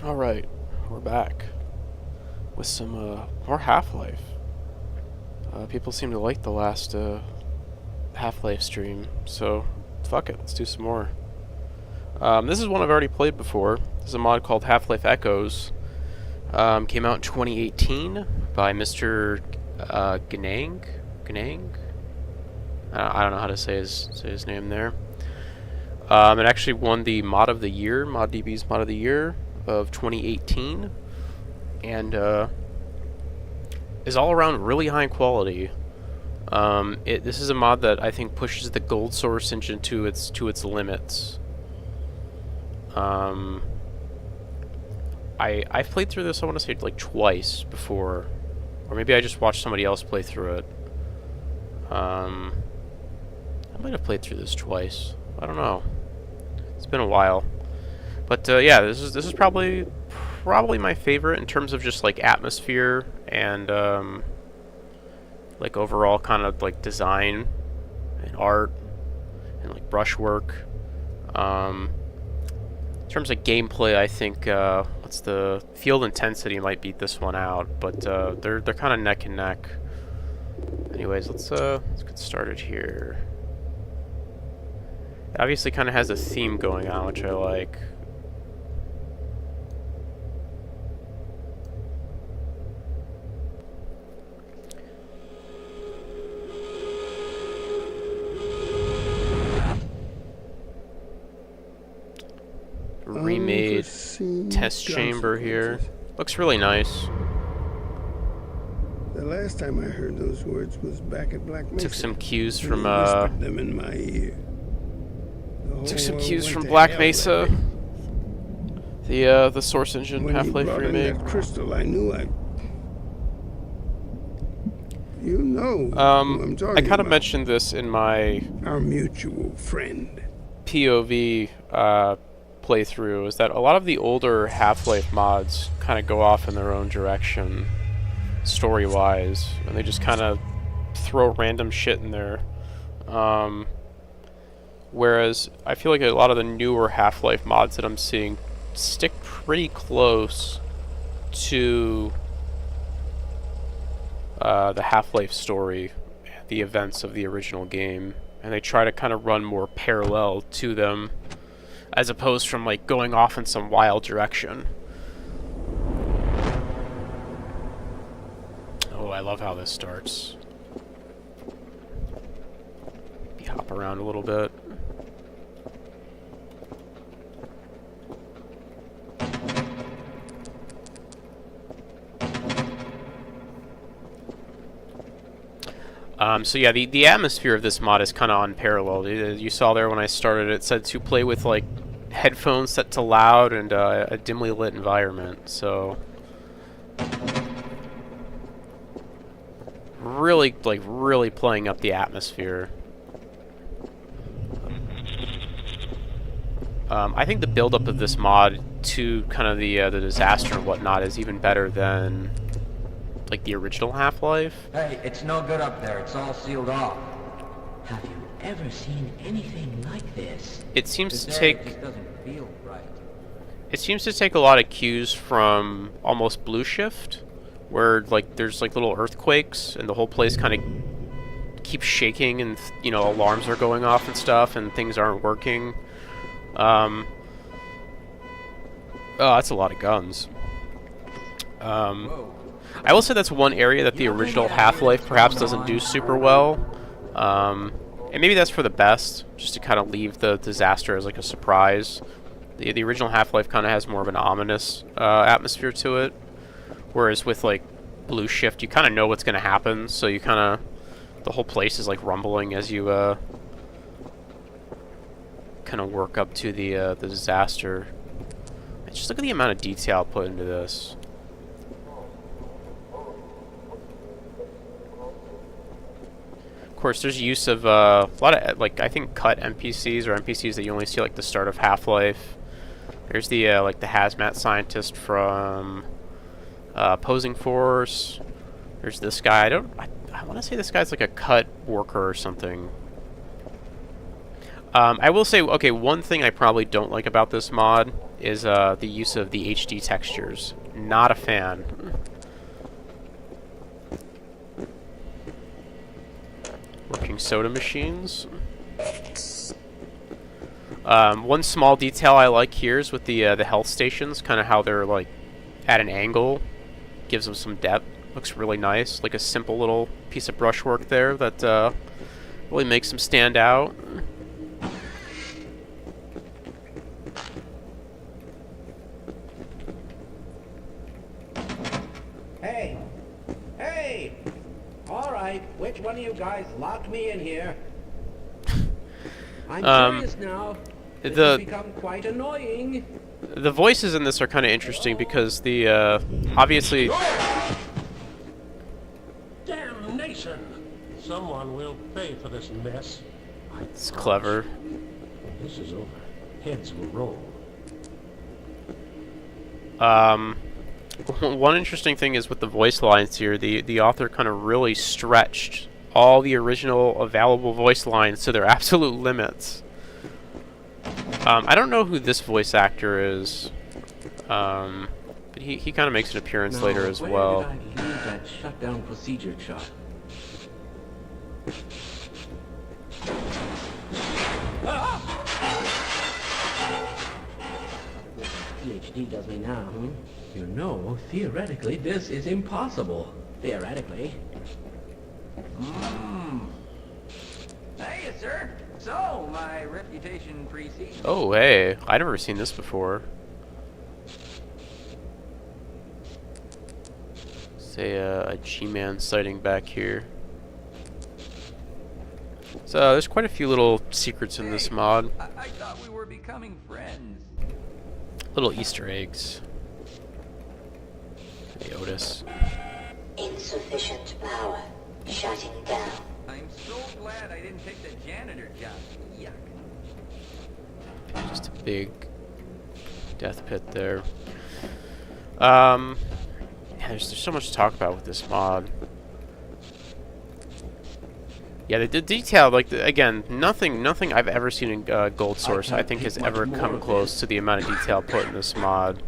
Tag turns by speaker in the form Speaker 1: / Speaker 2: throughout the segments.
Speaker 1: Alright, we're back with some more Half-Life. People seem to like the last Half-Life stream, so fuck it, let's do some more. This is one I've already played before. This is a mod called Half-Life Echoes. Came out in 2018 by Mr. Gnang? Gnang? I don't know how to say his name there. It actually won the Mod of the Year, ModDB's Mod of the Year of 2018, and is all around really high quality. This is a mod that I think pushes the Gold Source engine to its limits. I've played through this, I want to say, like twice before, or maybe I just watched somebody else play through it. I might have played through this twice. I don't know. It's been a while. But yeah, this is probably my favorite in terms of just like atmosphere and like overall kind of like design and art and like brushwork. In terms of gameplay, I think what's the field intensity might beat this one out, but they're kind of neck and neck. Anyways, let's get started here. It obviously kind of has a theme going on, which I like. Remade test chamber here. Looks really nice.
Speaker 2: The last time I heard those words was back at Black Mesa.
Speaker 1: Took some cues from
Speaker 2: them in my ear.
Speaker 1: Black Mesa. The Source Engine Half-Life remake.
Speaker 2: That crystal, I knew You know who I'm talking
Speaker 1: I kind of
Speaker 2: about.
Speaker 1: mentioned this in my
Speaker 2: Our mutual friend.
Speaker 1: POV playthrough, is that a lot of the older Half-Life mods kind of go off in their own direction, story-wise, and they just kind of throw random shit in there. Whereas I feel like a lot of the newer Half-Life mods that I'm seeing stick pretty close to the Half-Life story, the events of the original game, and they try to kind of run more parallel to them, as opposed from like going off in some wild direction. Oh, I love how this starts. Hop around a little bit. So yeah, the atmosphere of this mod is kind of unparalleled. You saw there when I started, it said to play with like headphones set to loud and a dimly lit environment. So really playing up the atmosphere. I think the build-up of this mod to kind of the disaster and whatnot is even better than like the original Half-Life.
Speaker 3: Hey, it's no good up there. It's all sealed off.
Speaker 4: Have you ever seen anything like this?
Speaker 1: It seems to
Speaker 3: It
Speaker 1: take
Speaker 3: just doesn't feel right.
Speaker 1: It seems to take a lot of cues from almost Blue Shift, where like there's like little earthquakes and the whole place kind of keeps shaking and you know alarms are going off and stuff and things aren't working. Oh, that's a lot of guns. I will say that's one area that the original Half-Life perhaps doesn't do super well. And maybe that's for the best, just to kind of leave the disaster as like a surprise. The original Half-Life kind of has more of an ominous atmosphere to it, whereas with like Blue Shift, you kind of know what's going to happen, so you kind of the whole place is like rumbling as you kind of work up to the disaster. Just look at the amount of detail put into this. Of course, there's use of a lot of like I think cut NPCs or NPCs that you only see like the start of Half-Life. There's the like the hazmat scientist from Opposing Force. There's this guy. I want to say this guy's like a cut worker or something. I will say, okay, one thing I probably don't like about this mod is the use of the HD textures. Not a fan. Working soda machines. One small detail I like here is with the health stations, kind of how they're like at an angle, gives them some depth. Looks really nice, like a simple little piece of brushwork there that really makes them stand out.
Speaker 5: Hey! Hey! All right, which one of you guys locked me in here? I'm curious now. This has become quite annoying.
Speaker 1: The voices in this are kind of interesting because the obviously.
Speaker 6: Damnation! Someone will pay for this mess.
Speaker 1: It's clever.
Speaker 6: This is over. Heads will roll.
Speaker 1: One interesting thing is with the voice lines here, the author kind of really stretched all the original available voice lines to their absolute limits. I don't know who this voice actor is, but he kind of makes an appearance later as well.
Speaker 4: Where did I leave that shutdown procedure chart? PhD does me now, hmm? You know, theoretically, this is impossible. Theoretically.
Speaker 3: Hey, sir. So, my reputation precedes.
Speaker 1: Oh, hey, I've never seen this before. Say a G-Man sighting back here. So there's quite a few little secrets in this mod.
Speaker 3: I thought we were becoming friends.
Speaker 1: Little Easter eggs. Hey, Otis.
Speaker 7: Insufficient power. Shutting down.
Speaker 3: I'm so glad I didn't take the janitor job. Yuck.
Speaker 1: Just a big death pit there. Yeah, there's so much to talk about with this mod. Yeah, the detail, like, again, nothing I've ever seen in Gold Source I think has ever come close to the amount of detail put in this mod.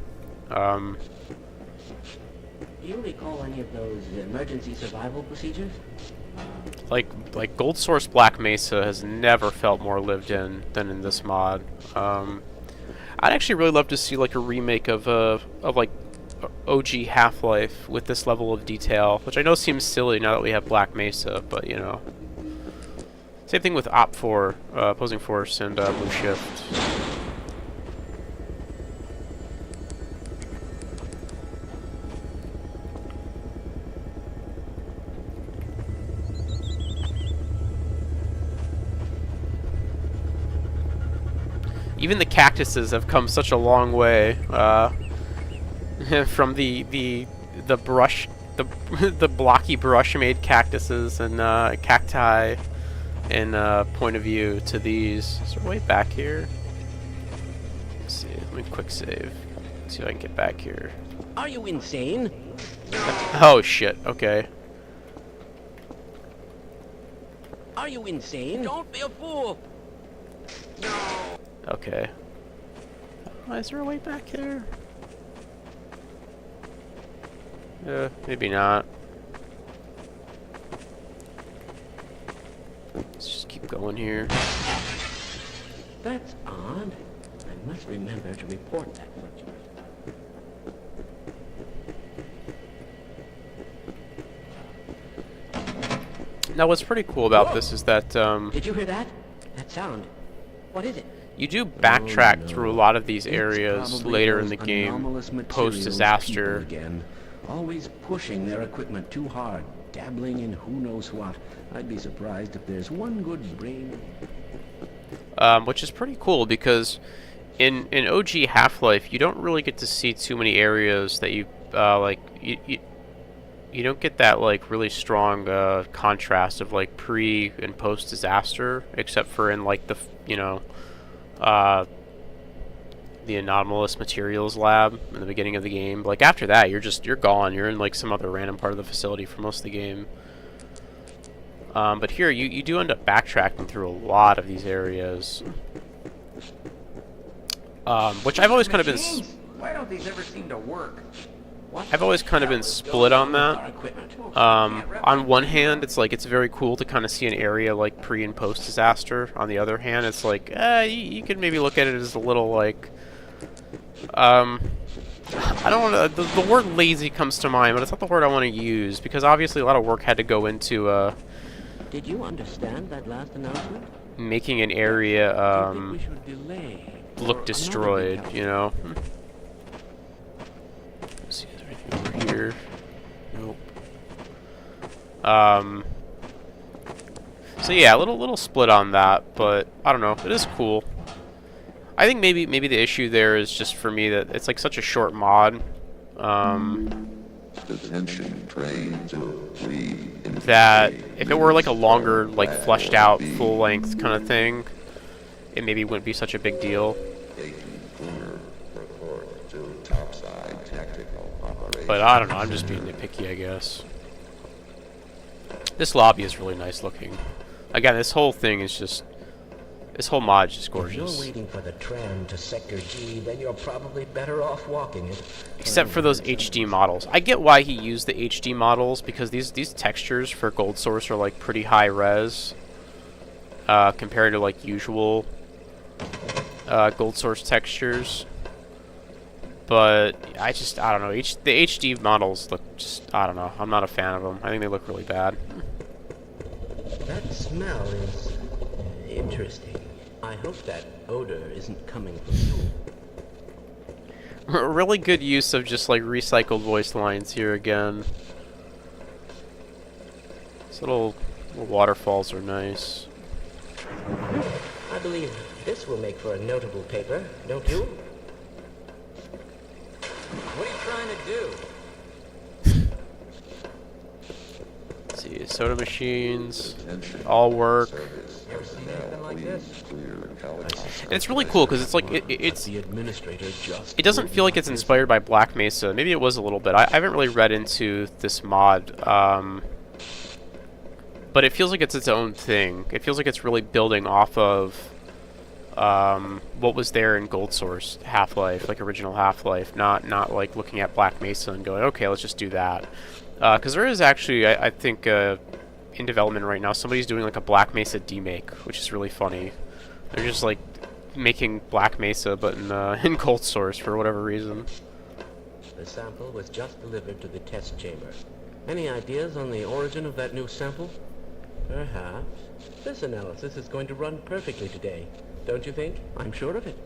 Speaker 4: Do you recall any of those emergency survival procedures?
Speaker 1: Like Gold Source Black Mesa has never felt more lived in than in this mod. I'd actually really love to see like a remake of like OG Half-Life with this level of detail, which I know seems silly now that we have Black Mesa, but you know. Same thing with OPFOR, Opposing Force, and Blue Shift. Even the cactuses have come such a long way from the brush, the blocky brush-made cactuses and cacti in point of view to these. Is there a way back here? Let's see. Let me quick save. See if I can get back here.
Speaker 4: Are you insane?
Speaker 1: Oh shit. Okay.
Speaker 4: Are you insane? Don't be a fool.
Speaker 1: Okay. Is there a way back there? Maybe not. Let's just keep going here.
Speaker 4: That's odd. I must remember to report that first.
Speaker 1: Now, what's pretty cool about this is that
Speaker 4: Did you hear that? That sound. What is it?
Speaker 1: you do backtrack through a lot of these
Speaker 5: It's
Speaker 1: areas
Speaker 5: probably
Speaker 1: later in
Speaker 5: those
Speaker 1: the game,
Speaker 5: anomalous materials
Speaker 1: post-disaster.
Speaker 5: people again, always pushing their equipment too hard, dabbling in who knows what. I'd be surprised if there's one good brain.
Speaker 1: Which is pretty cool because in OG Half-Life you don't really get to see too many areas that you like. You don't get that like really strong contrast of like pre and post disaster, except for in like the the anomalous materials lab in the beginning of the game. Like after that, you're gone. You're in like some other random part of the facility for most of the game. But here, you do end up backtracking through a lot of these areas. Which I've always kind of been...
Speaker 3: Why don't these ever seem to work?
Speaker 1: I've always kind of been split on that. On one hand, it's like, it's very cool to kind of see an area like pre and post disaster. On the other hand, it's like, you could maybe look at it as a little like, I don't want to, the word lazy comes to mind, but it's not the word I want to use, because obviously a lot of work had to go into,
Speaker 4: Did you understand that last announcement?
Speaker 1: making an area,
Speaker 4: I think we should delay
Speaker 1: look
Speaker 4: for
Speaker 1: destroyed,
Speaker 4: another
Speaker 1: you know? Let's see, is there anything over here? Nope. So yeah, a little split on that, but I don't know, it is cool. I think maybe the issue there is just for me that it's like such a short mod.
Speaker 8: Detention train to leave in
Speaker 1: That if it were like a longer, like fleshed out, full length kind of thing, it maybe wouldn't be such a big deal.
Speaker 8: report to topside tactical operation.
Speaker 1: But I don't know, I'm just being nitpicky, I guess. This lobby is really nice looking. Again, this whole thing is just... This whole mod is just
Speaker 9: If
Speaker 1: gorgeous.
Speaker 9: you're waiting for the tram to Sector G, then you're probably better off walking it.
Speaker 1: Except for those HD models. I get why he used the HD models, because these textures for Gold Source are like pretty high res. Compared to like usual Gold Source textures. But I don't know. The HD models look just, I don't know. I'm not a fan of them. I think they look really bad.
Speaker 9: That smell is interesting. I hope that odor isn't coming from you.
Speaker 1: Really good use of just like recycled voice lines here again. These little waterfalls are nice.
Speaker 9: I believe this will make for a notable paper, don't you?
Speaker 3: What are you trying to do?
Speaker 1: Let's see, soda machines, all work.
Speaker 3: Ever seen anything like this?
Speaker 1: And it's really cool because it's like it's
Speaker 9: The administrator just
Speaker 1: it doesn't feel like it's inspired by Black Mesa. Maybe it was a little bit. I haven't really read into this mod, but it feels like it's its own thing. It feels like it's really building off of what was there in Gold Source Half-Life, like original Half-Life, not like looking at Black Mesa and going, okay, let's just do that. Because there is actually, I think, in development right now, somebody's doing like a Black Mesa demake, which is really funny. They're just like making Black Mesa, but in Gold Source for whatever reason.
Speaker 9: The sample was just delivered to the test chamber. Any ideas on the origin of that new sample? Perhaps. This analysis is going to run perfectly today. Don't you think? I'm sure of it.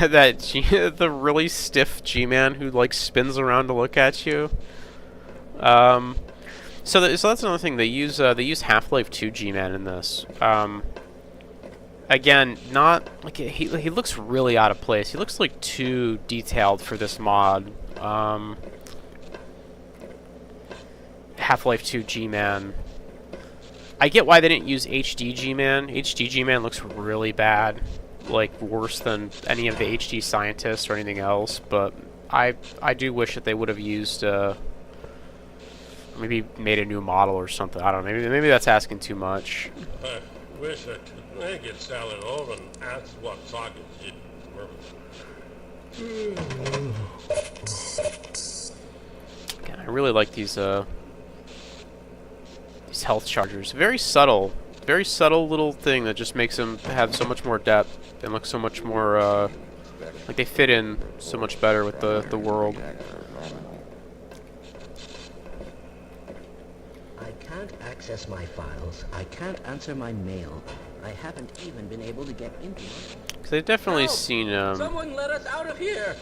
Speaker 1: The really stiff G-Man who like spins around to look at you. So that's another thing. They use Half-Life 2 G-Man in this. Again, not like he looks really out of place. He looks like too detailed for this mod. Half-Life 2 G-Man. I get why they didn't use HD G-Man. HD G-Man looks really bad. Like worse than any of the HD scientists or anything else, but I do wish that they would have used maybe made a new model or something. I don't know. Maybe that's asking too much.
Speaker 6: I wish I could make it Sally over and ask what sockets didn't work.
Speaker 1: God, I really like these health chargers. Very subtle little thing that just makes them have so much more depth and look so much more like they fit in so much better with the world.
Speaker 9: I can't access my files. I can't answer my mail. I haven't even been able to get into it.
Speaker 1: Cause they've definitely
Speaker 3: Help!
Speaker 1: seen
Speaker 3: Someone let us out of here!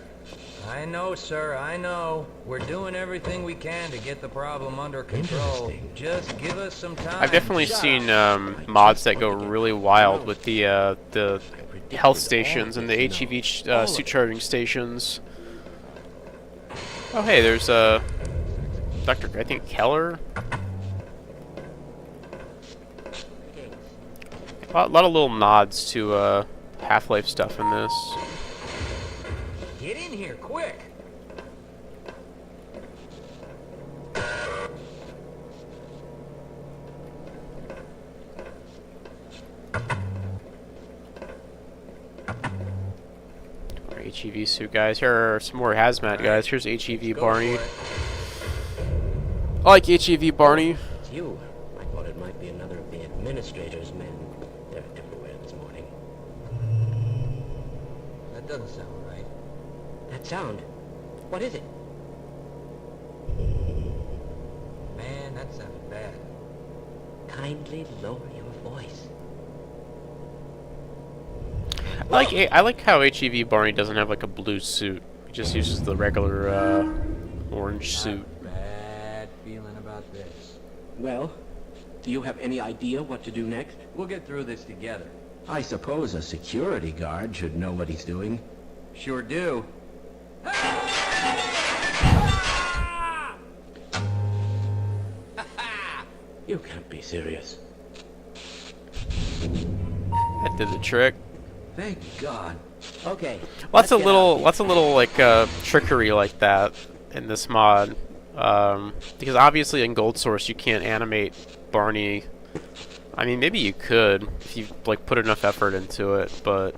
Speaker 3: I know, sir, I know. We're doing everything we can to get the problem under control.
Speaker 9: Interesting.
Speaker 3: Just give us some time.
Speaker 1: I've definitely seen mods that go really wild with the health stations and the HEV suit charging stations. Oh hey, there's Dr. I think Keller. A lot of little nods to Half-Life stuff in this.
Speaker 3: Get in here, quick!
Speaker 1: Our HEV suit guys. Here are some more hazmat guys. Here's HEV Barney. I like HEV Barney.
Speaker 9: It's you. I thought it might be another of the administrator's men. They're everywhere this morning.
Speaker 3: That doesn't sound right.
Speaker 9: That sound. What is it?
Speaker 3: Man, that sounded bad.
Speaker 9: Kindly lower your voice.
Speaker 1: I like how HEV Barney doesn't have like a blue suit. He just uses the regular orange suit.
Speaker 3: Bad feeling about this.
Speaker 4: Well, do you have any idea what to do next?
Speaker 3: We'll get through this together.
Speaker 5: I suppose a security guard should know what he's doing.
Speaker 3: Sure do.
Speaker 4: You can't be serious.
Speaker 1: That did the trick.
Speaker 5: Thank God.
Speaker 4: Okay.
Speaker 1: Lots of little like trickery like that in this mod, because obviously in Gold Source you can't animate Barney. I mean, maybe you could if you like put enough effort into it, but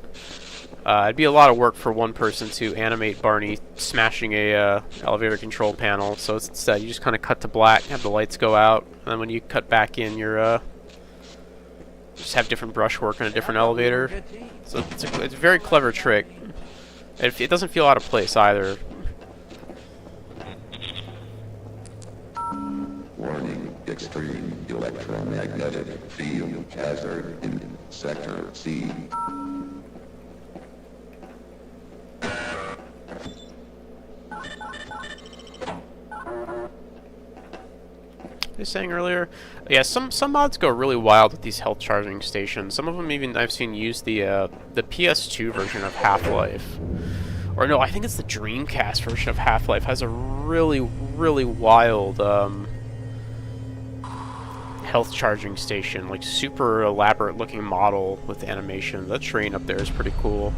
Speaker 1: it'd be a lot of work for one person to animate Barney smashing a elevator control panel. So instead, you just kind of cut to black, have the lights go out, and then when you cut back in, you're just have different brushwork on a different elevator. So it's a very clever trick. It doesn't feel out of place either.
Speaker 8: Warning, extreme electromagnetic field hazard in Sector C.
Speaker 1: I was saying earlier, yeah, some mods go really wild with these health charging stations. Some of them even I've seen use the PS2 version of Half-Life, or no, I think it's the Dreamcast version of Half-Life has a really wild health charging station, like super elaborate looking model with animation. That train up there is pretty cool.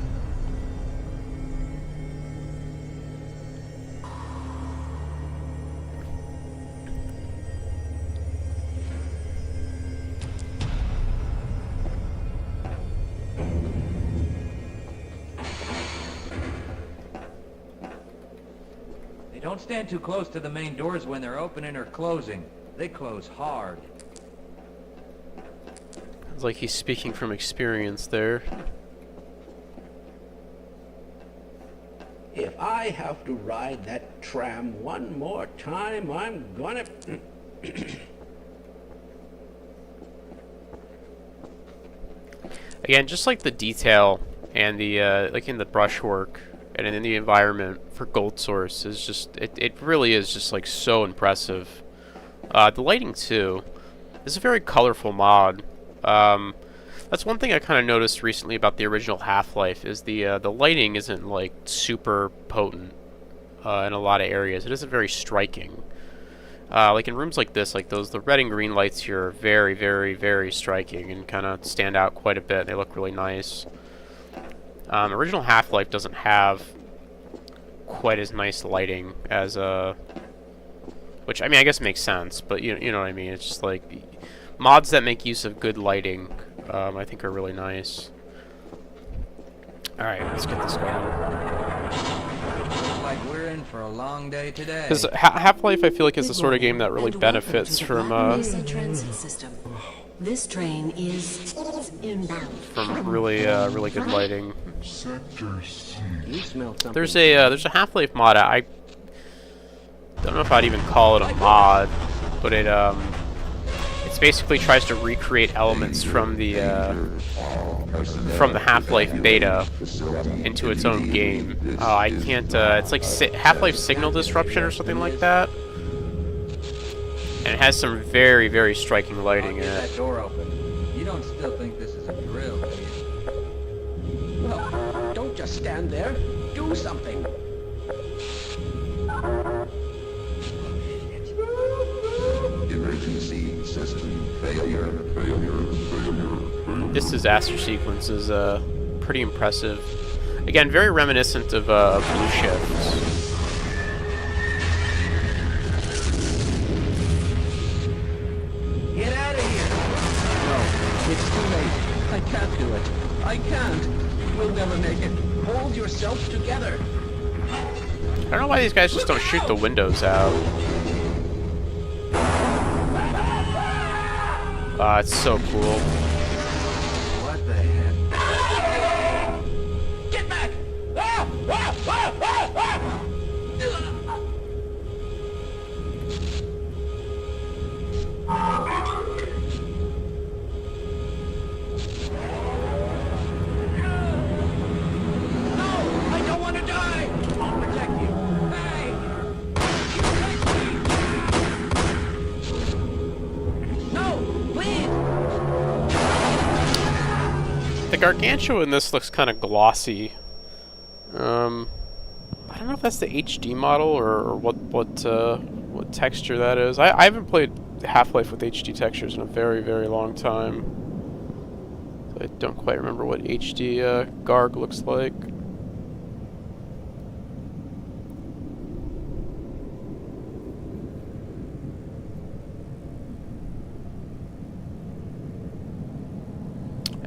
Speaker 3: Don't stand too close to the main doors when they're opening or closing. They close hard.
Speaker 1: Sounds like he's speaking from experience there.
Speaker 4: If I have to ride that tram one more time, I'm gonna...
Speaker 1: Again, just like the detail and the like in the brushwork and in the environment for Gold Source is just it really is just like so impressive. The lighting too is a very colorful mod. That's one thing I kind of noticed recently about the original Half-Life is the lighting isn't like super potent in a lot of areas. It isn't very striking. Like in rooms like this, like the red and green lights here are very striking and kind of stand out quite a bit. They look really nice. Original Half-Life doesn't have quite as nice lighting as which I mean I guess makes sense, but you know what I mean. It's just like mods that make use of good lighting, I think are really nice. All right, let's get this going.
Speaker 3: Looks like we're in for a long day today.
Speaker 1: Because Half-Life, I feel like, is the sort of game that really benefits from
Speaker 10: transit system. This train is inbound.
Speaker 1: From really good lighting.
Speaker 4: You smell something.
Speaker 1: There's a Half-Life mod. I don't know if I'd even call it a mod, but it basically tries to recreate elements from the Half-Life beta into its own game. I can't. It's like Half-Life Signal Disruption or something like that. And it has some very striking lighting in
Speaker 3: That
Speaker 1: it.
Speaker 3: door open. You don't still think this is a drill, do you?
Speaker 4: Well, don't just stand there. Do something.
Speaker 8: Emergency System failure.
Speaker 1: This disaster sequence is pretty impressive. Again, very reminiscent of Blue Shift.
Speaker 4: Get out of here! No, it's too late. I can't do it. I can't. We'll never make it. Hold yourself together.
Speaker 1: I don't know why these guys just don't shoot the windows out. Ah, it's so cool.
Speaker 4: What the heck? Get back! I don't want to die! I'll protect you. Hey! No! Please!
Speaker 1: The Gargantua in this looks kind of glossy. I don't know if that's the HD model or what texture that is. I haven't played Half-Life with HD textures in a very, very long time. So I don't quite remember what HD Garg looks like.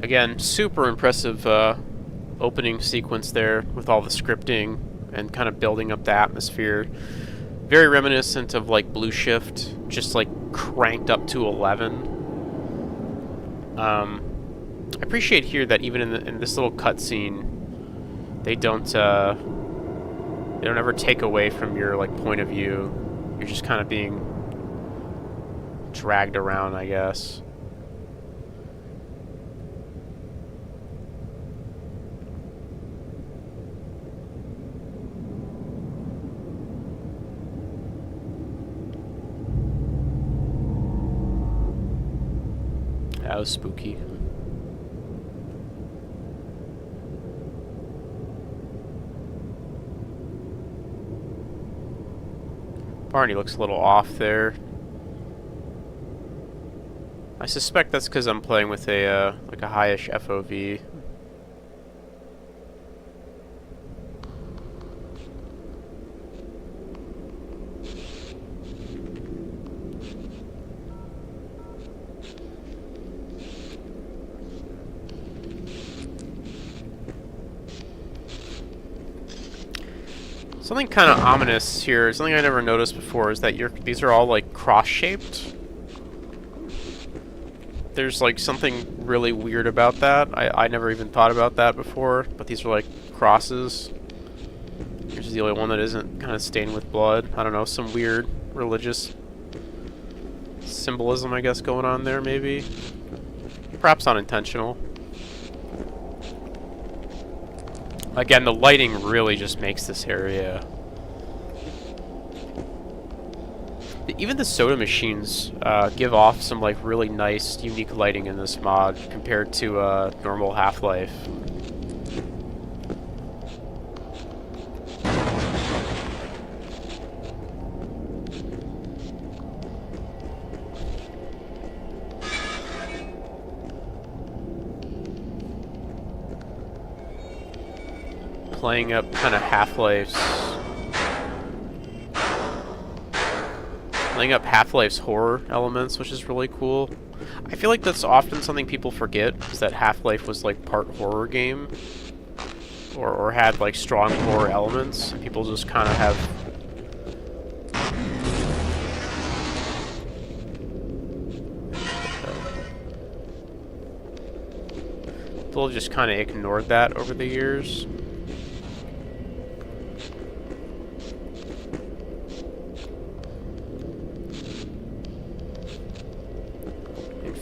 Speaker 1: Again, super impressive opening sequence there with all the scripting and kind of building up the atmosphere. Very reminiscent of like Blue Shift, just like cranked up to 11. I appreciate here that even in this little cutscene, they don't ever take away from your like point of view. You're just kind of being dragged around, I guess. That was spooky. Barney looks a little off there. I suspect that's because I'm playing with a like a high-ish FOV. Something kind of ominous here, something I never noticed before, is that these are all like cross-shaped. There's like something really weird about that. I never even thought about that before, but these are like crosses. Here's the only one that isn't kind of stained with blood. I don't know, some weird religious symbolism, I guess, going on there, maybe. Perhaps unintentional. Again, the lighting really just makes this area. Even the soda machines give off some like really nice, unique lighting in this mod compared to normal Half-Life. Playing up kind of Half-Life's horror elements, which is really cool. I feel like that's often something people forget, is that Half-Life was like part horror game, or had like strong horror elements. People just kind of have people have just kind of ignored that over the years.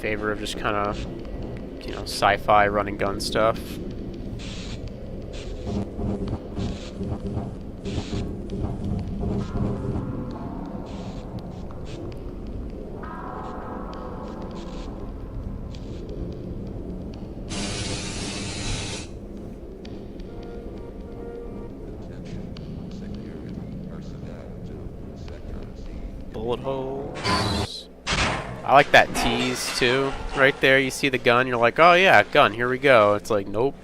Speaker 1: Favor of just kind of, you know, sci-fi run and gun stuff. Bullet holes. I like that tease too. Right there, you see the gun, you're like, oh yeah, gun, here we go. It's like, nope.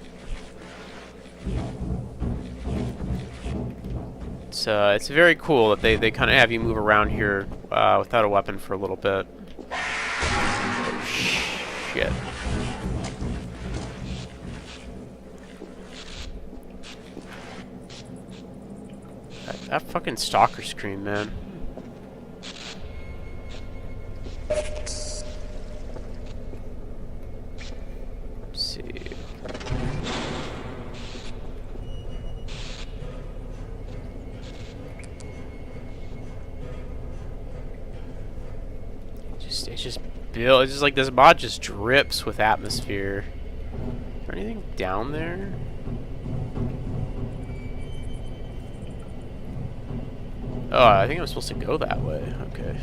Speaker 1: It's very cool that they kind of have you move around here without a weapon for a little bit. Oh, shit. That fucking stalker scream, man. Let's see. It's just built. It's just like this mod just drips with atmosphere. Is there anything down there? Oh, I think I'm supposed to go that way. Okay.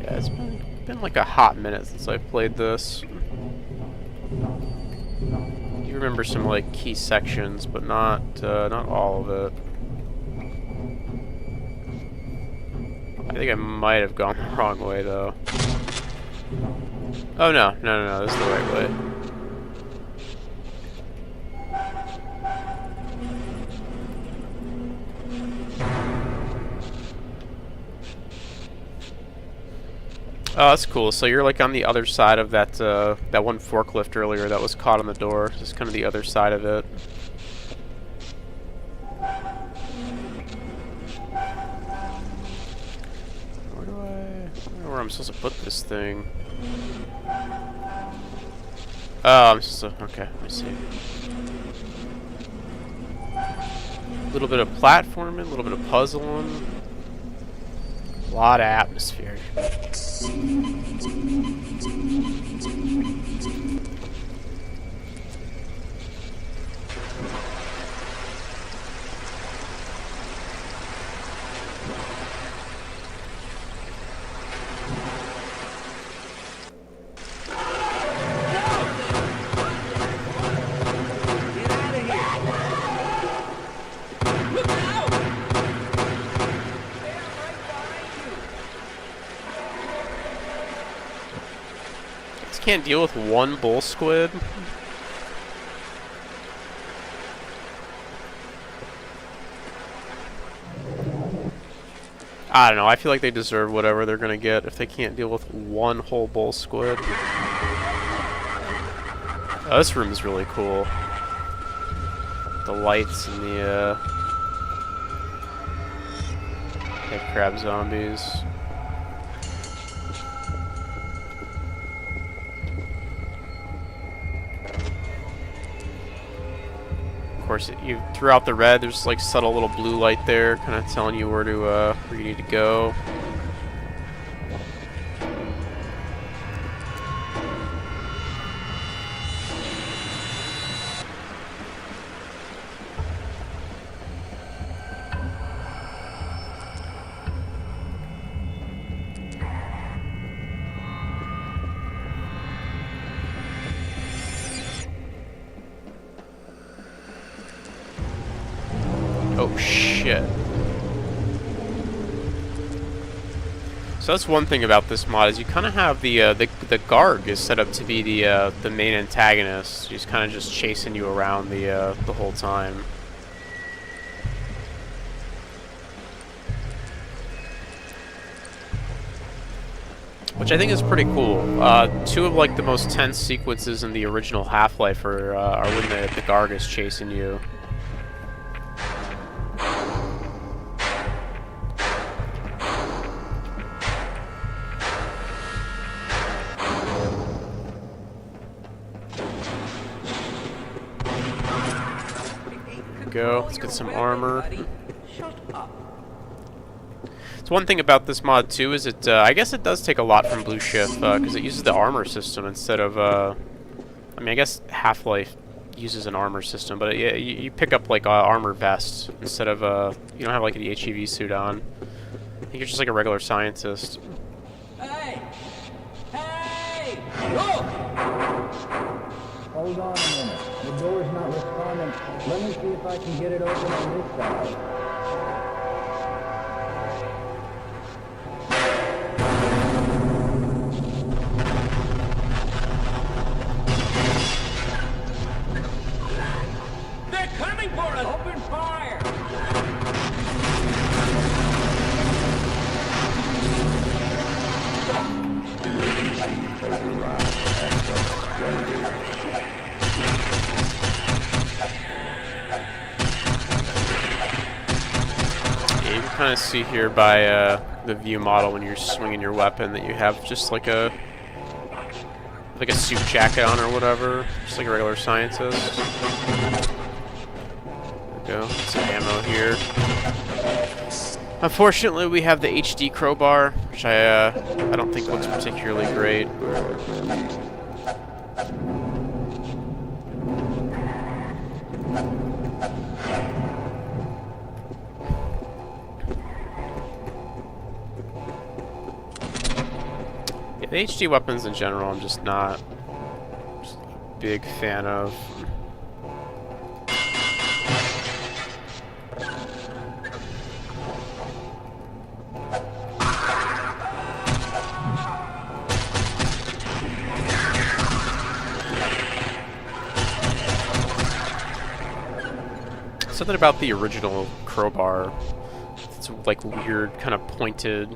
Speaker 1: Yeah, it's been like a hot minute since I've played this. You remember some like key sections, but not all of it. I think I might have gone the wrong way though. Oh no, this is the right way. Oh, that's cool. So you're like on the other side of that that one forklift earlier that was caught on the door. Just kind of the other side of it. I don't know where I'm supposed to put this thing. Oh, I'm supposed to. Okay, let me see. A little bit of platforming, a little bit of puzzling. A lot of atmosphere. Can't deal with one bull squid. I don't know, I feel like they deserve whatever they're gonna get if they can't deal with one whole bull squid. Oh, this room is really cool. The lights and the head crab zombies. Of course, you throughout the red, there's like subtle little blue light there, kind of telling you where you need to go. Oh shit. So that's one thing about this mod is you kind of have the Garg is set up to be the main antagonist. He's kind of just chasing you around the whole time. Which I think is pretty cool. Two of like the most tense sequences in the original Half-Life are when the Garg is chasing you. Go. Let's get some armor. So one thing about this mod too is it, I guess it does take a lot from Blue Shift because it uses the armor system instead of, I mean, I guess Half-Life uses an armor system, but you pick up like armor vest instead of, you don't have like the HEV suit on. I think you're just like a regular scientist.
Speaker 4: Hey! Hey! Look! Hold on a minute. The door's not responding. Let me see if I can get it open on this side.
Speaker 1: kind of see here by the view model when you're swinging your weapon that you have just like a suit jacket on or whatever, just like a regular scientist. There we go. Some ammo here. Unfortunately, we have the HD crowbar, which I don't think looks particularly great. Yeah, the HD weapons in general, I'm just not a big fan of. Something about the original crowbar. It's like weird, kind of pointed.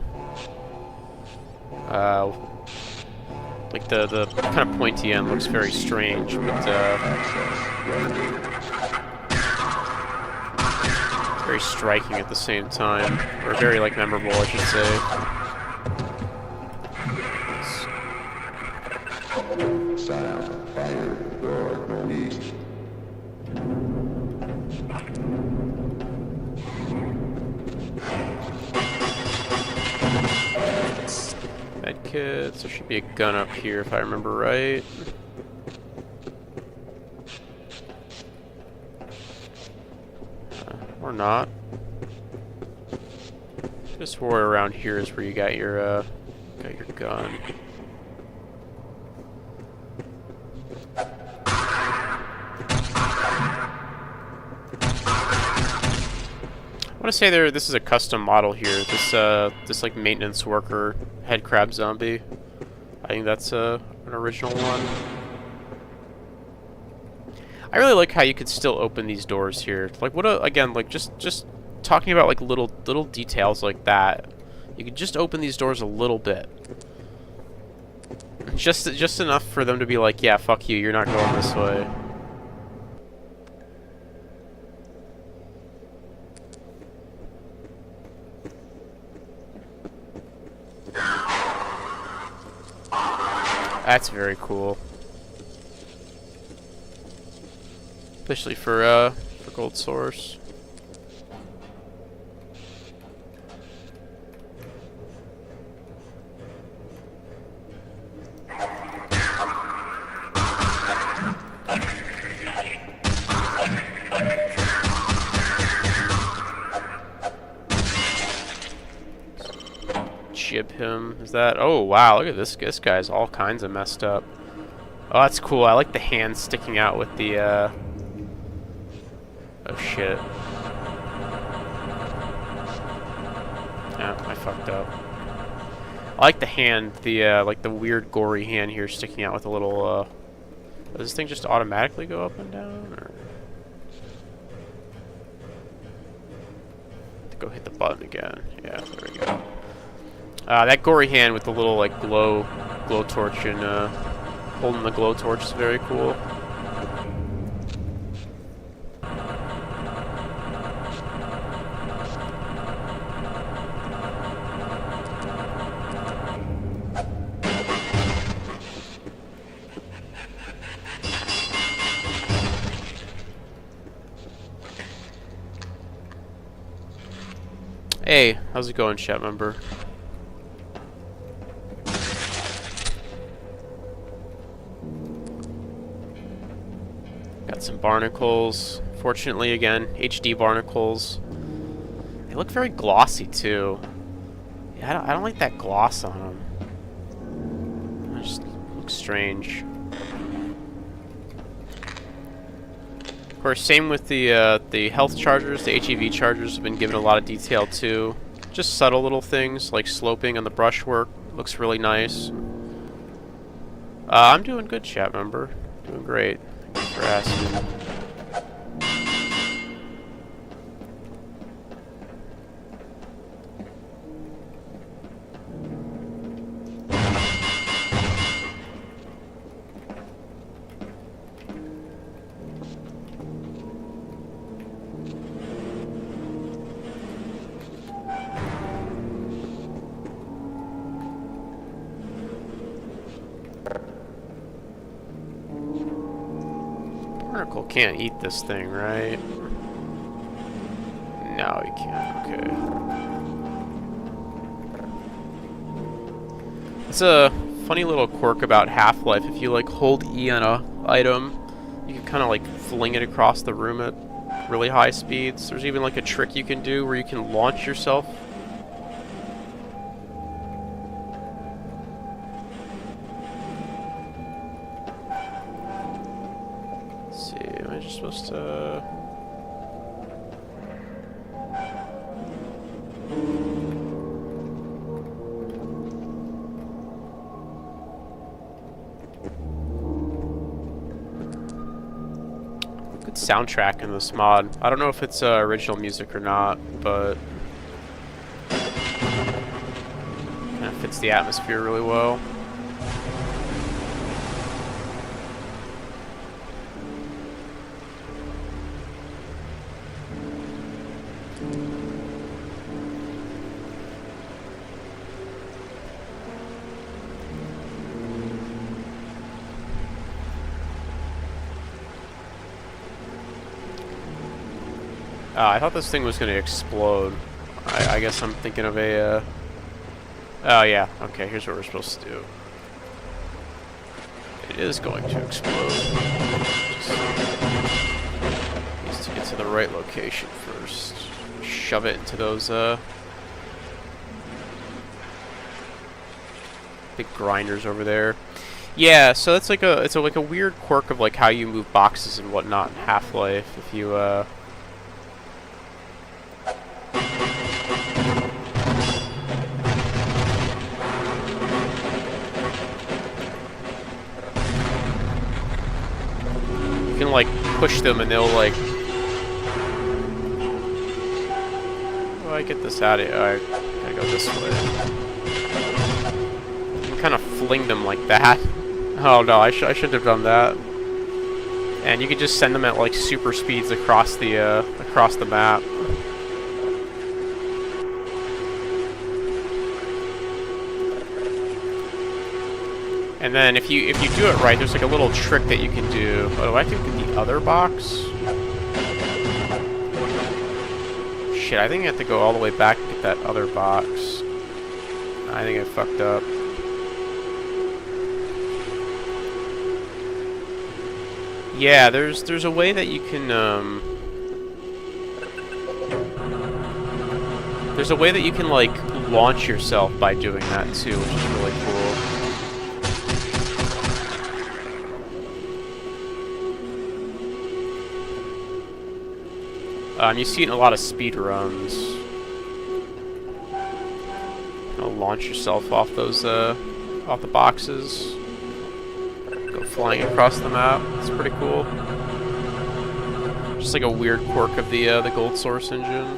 Speaker 1: Like the kind of pointy end looks very strange, but very striking at the same time, or very like memorable, I should say.
Speaker 8: Sound, fire, door, released.
Speaker 1: Medkits. There should be a gun up here if I remember right. Or not. Just swore around here is where you got your gun. I want to say this is a custom model here. This like maintenance worker head crab zombie. I think that's an original one. I really like how you could still open these doors here. Like again, like just talking about like little details like that. You could just open these doors a little bit. Just enough for them to be like, yeah, fuck you, you're not going this way. That's very cool. Especially for Gold Source. Jib him. Is that? Oh wow! Look at this. This guy's all kinds of messed up. Oh, that's cool. I like the hand sticking out with the. Oh shit. Yeah, I fucked up. I like the hand. The like the weird gory hand here sticking out with a little. Does this thing just automatically go up and down, or? Go hit the button again. Yeah, there we go. That gory hand with the little like glow torch and holding the glow torch is very cool. Hey, how's it going, chat member? Got some barnacles. Fortunately, again, HD barnacles. They look very glossy too. Yeah, I don't like that gloss on them. It just looks strange. Of course, same with the health chargers. The HEV chargers have been given a lot of detail too. Just subtle little things like sloping on the brushwork. Looks really nice. I'm doing good, chat member. Doing great. Thanks for asking. Oracle can't eat this thing, right? No, he can't. Okay. It's a funny little quirk about Half-Life. If you like hold E on a item, you can kind of like fling it across the room at really high speeds. There's even like a trick you can do where you can launch yourself. Let's see, am I just supposed to... soundtrack in this mod. I don't know if it's original music or not, but kind of fits the atmosphere really well. I thought this thing was going to explode. I guess I'm thinking of a... Oh yeah, okay, here's what we're supposed to do. It is going to explode. Just needs to get to the right location first. Shove it into those, big grinders over there. Yeah, so that's like it's like a weird quirk of like how you move boxes and whatnot in Half-Life. If you, you can like push them and they'll like... How do I get this out of here? I gotta go this way. You can kind of fling them like that. Oh no, I shouldn't have done that. And you can just send them at like super speeds across the map. And then if you do it right, there's like a little trick that you can do. Oh, do I have to get the other box? Shit, I think I have to go all the way back and get that other box. I think I fucked up. Yeah, there's a way that you can there's a way that you can like launch yourself by doing that too, which is really cool. You see it in a lot of speed runs. You'll launch yourself off those off the boxes. Go flying across the map. It's pretty cool. Just like a weird quirk of the Gold Source engine.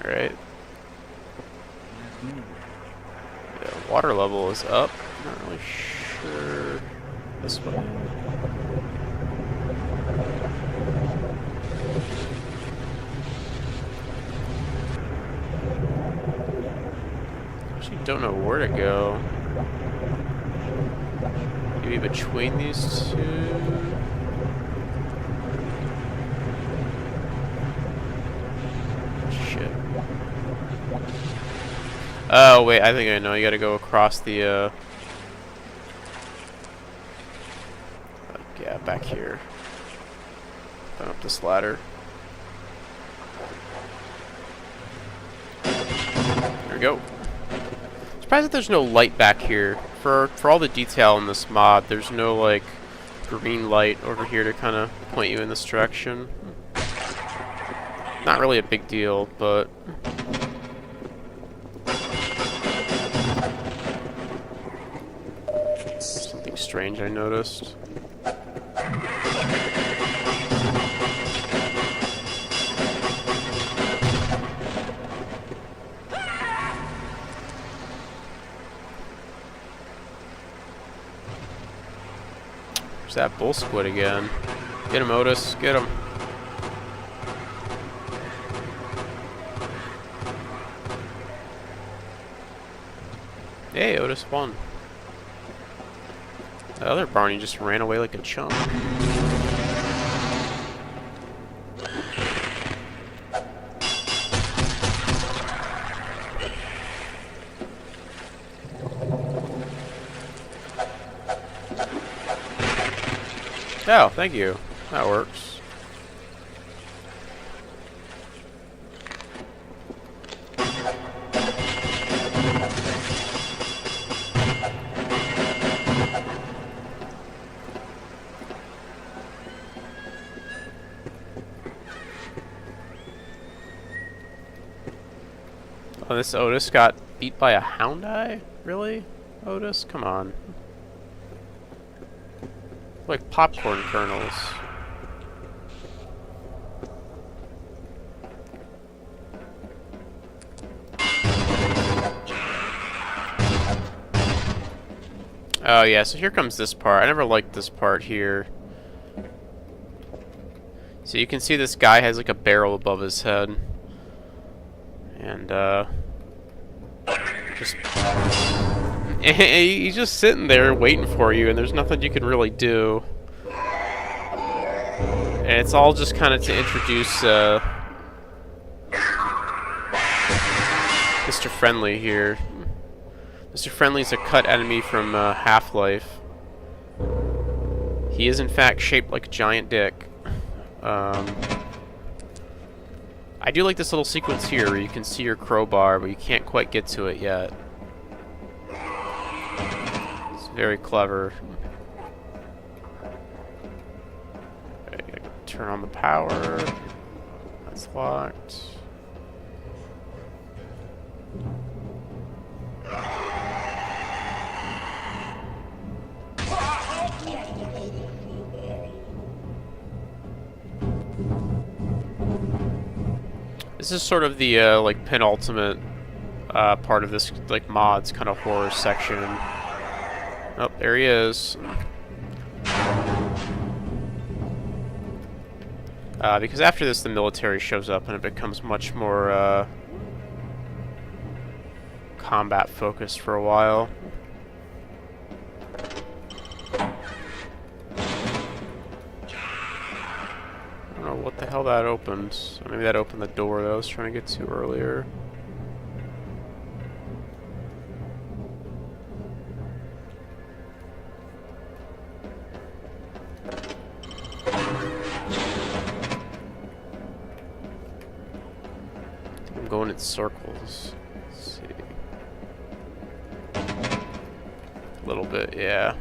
Speaker 1: Alright. Yeah, water level is up. Not really sure. This way. Actually don't know where to go. Maybe between these two? Shit. Oh, wait, I think I know. You gotta go across the, yeah, back here. Going up this ladder. There we go. Surprised that there's no light back here. For all the detail in this mod, there's no, like, green light over here to kind of point you in this direction. Not really a big deal, but... strange, I noticed. There's that bull squid again. Get him, Otis. Get him. Hey, Otis won. The other Barney just ran away like a chump. Oh, thank you. That works. Oh, this Otis got beat by a hound eye? Really? Otis? Come on. Like popcorn kernels. Oh yeah, so here comes this part. I never liked this part here. So you can see this guy has like a barrel above his head. And he's just sitting there waiting for you, and there's nothing you can really do. And it's all just kind of to introduce Mr. Friendly here. Mr. Friendly's a cut enemy from Half-Life. He is in fact shaped like a giant dick. I do like this little sequence here where you can see your crowbar, but you can't quite get to it yet. It's very clever. Okay, turn on the power. That's locked. This is sort of the like penultimate part of this like mods kind of horror section. Oh, there he is. Because after this, the military shows up and it becomes much more combat focused for a while. I don't know what the hell that opened. Maybe that opened the door that I was trying to get to earlier. I'm going in circles. Let's see. A little bit, yeah.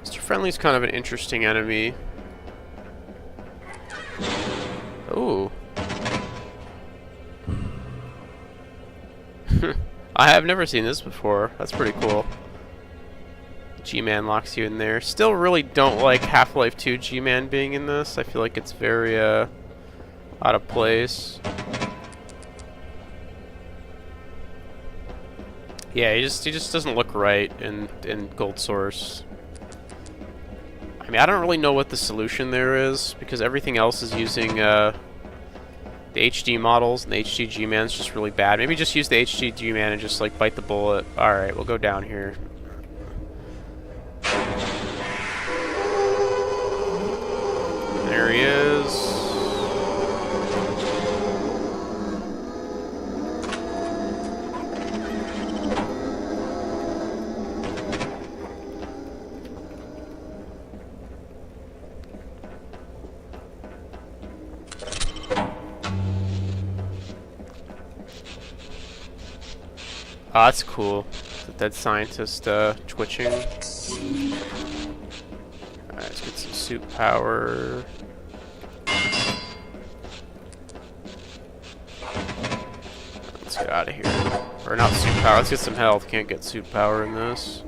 Speaker 1: Friendly's kind of an interesting enemy. Ooh. I have never seen this before. That's pretty cool. G-Man locks you in there. Still really don't like Half-Life 2 G-Man being in this. I feel like it's very out of place. Yeah, he just doesn't look right in Gold Source. I mean, I don't really know what the solution there is, because everything else is using the HD models, and the HD G-Man's just really bad. Maybe just use the HD G-Man and just, like, bite the bullet. Alright, we'll go down here. There he is. Oh, that's cool. The dead scientist twitching. Alright, let's get some suit power. Let's get out of here. Or not suit power, let's get some health. Can't get suit power in this.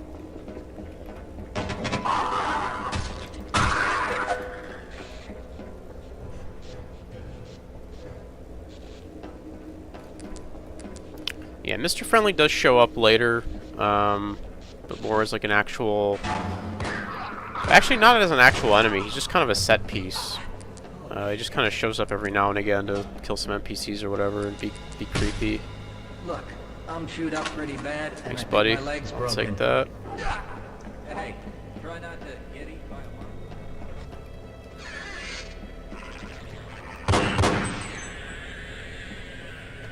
Speaker 1: Yeah, Mr. Friendly does show up later, but more as like an actual... Actually, not as an actual enemy, he's just kind of a set piece. He just kind of shows up every now and again to kill some NPCs or whatever and be creepy.
Speaker 3: Look, I'm chewed up pretty bad.
Speaker 1: Thanks, buddy. I'll take that.
Speaker 3: Hey, try not to get eaten by a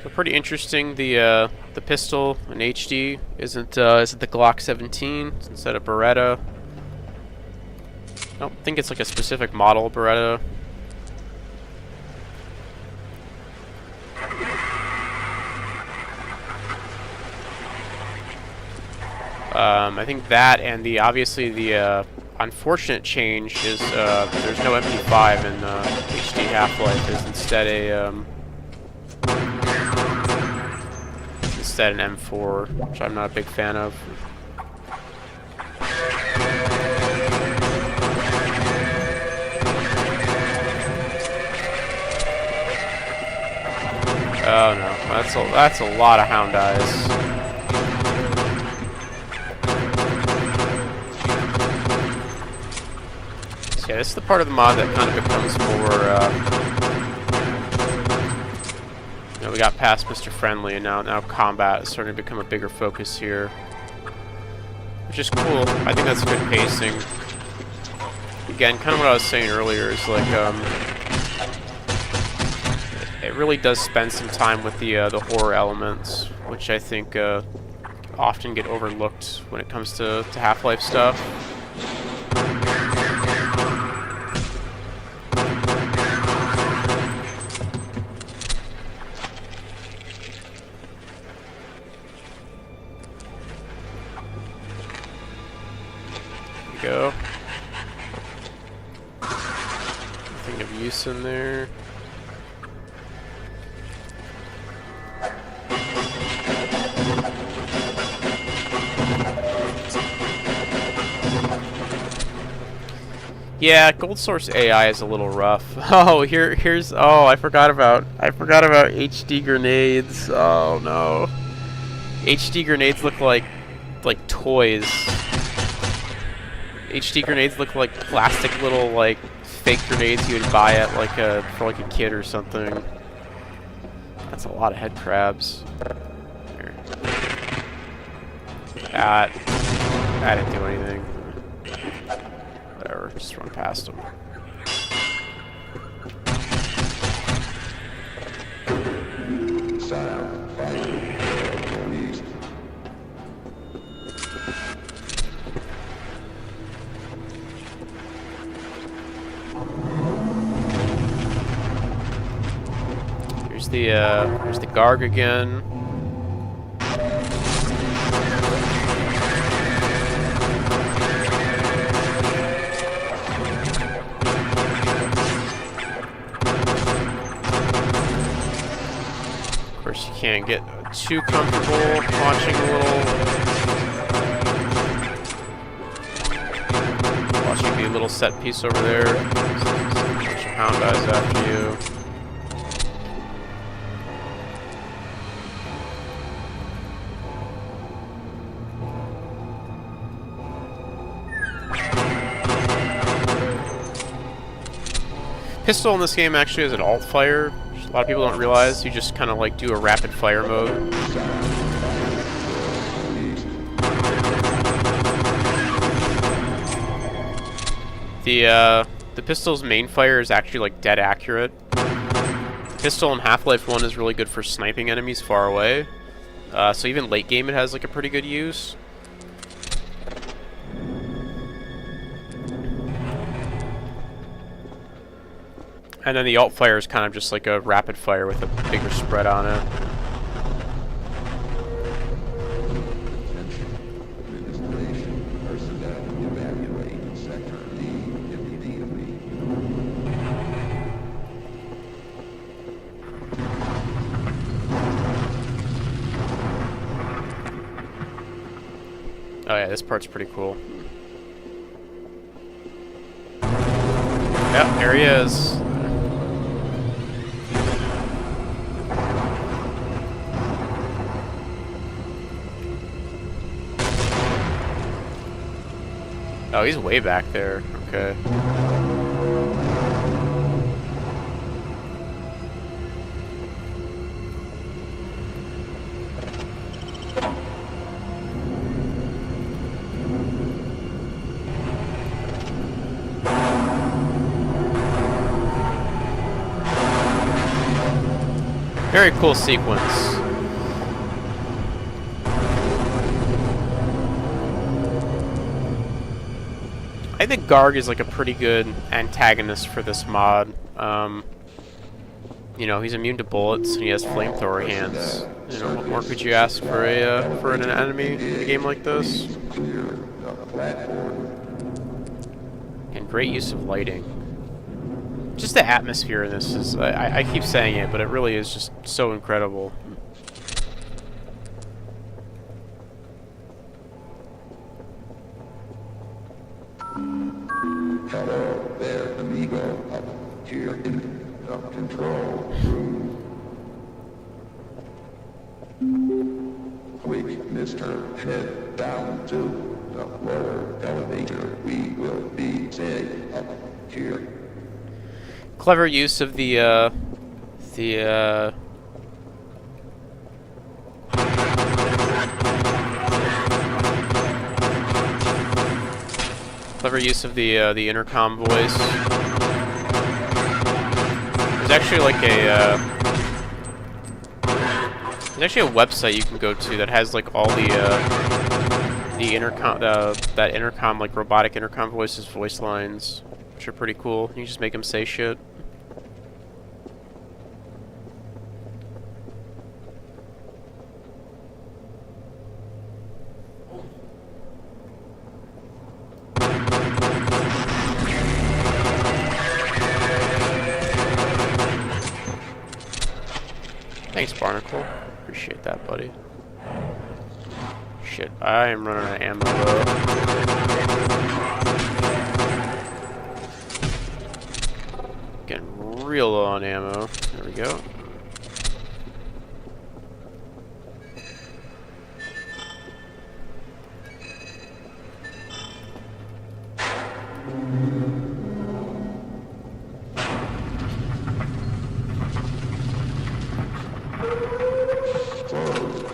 Speaker 1: So pretty interesting. The pistol in HD isn't the Glock 17. It's instead of Beretta. I don't think it's like a specific model Beretta. I think that and obviously the unfortunate change is there's no MP5 in HD Half-Life. It's instead an M4, which I'm not a big fan of. Oh no, that's a lot of hound eyes. Yeah, this is the part of the mod that kind of becomes more, you know, we got past Mr. Friendly, and now combat is starting to become a bigger focus here. Which is cool. I think that's good pacing. Again, kind of what I was saying earlier is like, it really does spend some time with the horror elements, which I think often get overlooked when it comes to Half-Life stuff. Go. Nothing of use in there. Yeah, Gold Source AI is a little rough. Oh, here's I forgot about HD grenades. Oh no. HD grenades look like toys. HD grenades look like plastic little like fake grenades you would buy at for like a kid or something. That's a lot of head crabs. There. That didn't do anything. Whatever, just run past them.
Speaker 8: Sound, fire, released.
Speaker 1: Here's the Garg again. Of course, you can't get too comfortable watching the little set piece over there. Bunch of hound eyes after you. Pistol in this game actually has an alt fire, which a lot of people don't realize. You just kind of like do a rapid fire mode. The pistol's main fire is actually like dead accurate. Pistol in Half-Life 1 is really good for sniping enemies far away. So even late game it has like a pretty good use. And then the alt fire is kind of just like a rapid fire with a bigger spread on it. Oh yeah, this part's pretty cool. Yep, there he is. Oh, he's way back there. Okay. Very cool sequence. I think Garg is like a pretty good antagonist for this mod. You know, he's immune to bullets and he has flamethrower hands. You know, what more could you ask for an enemy in a game like this? And great use of lighting. Just the atmosphere in this is, I keep saying it, but it really is just so incredible.
Speaker 8: Hello there, amigo. Up here in the control room. Quick, mister, head down to the lower elevator. We will be safe up here.
Speaker 1: Clever use of the clever use of the intercom voice. There's actually like a there's actually a website you can go to that has like all the intercom that intercom, like robotic intercom voice lines, which are pretty cool. You just make them say shit. Thanks, Barnacle. Appreciate that, buddy. Shit, I am running out of ammo, though. Getting real low on ammo. There we go.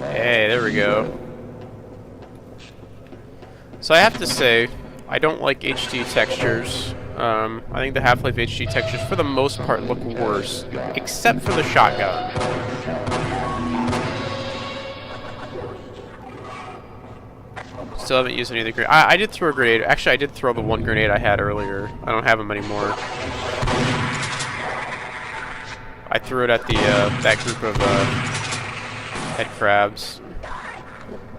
Speaker 1: Hey, there we go. So I have to say, I don't like HD textures. I think the Half-Life HD textures, for the most part, look worse, except for the shotgun. Still haven't used any of the grenades. I did throw a grenade. Actually, I did throw the one grenade I had earlier. I don't have them anymore. I threw it at the that group of head crabs,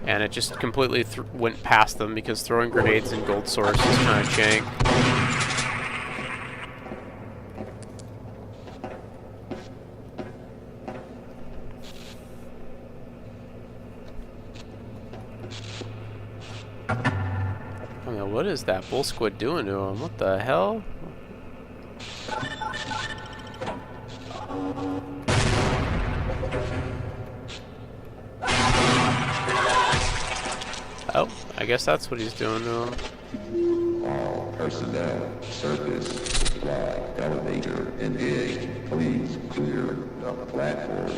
Speaker 1: and it just completely went past them because throwing grenades in Gold Source is kind of jank. I mean, what is that bull squid doing to him? What the hell? Oh, I guess that's what he's doing to him.
Speaker 8: All personnel, surface, supply, elevator, engage. Please clear the platform.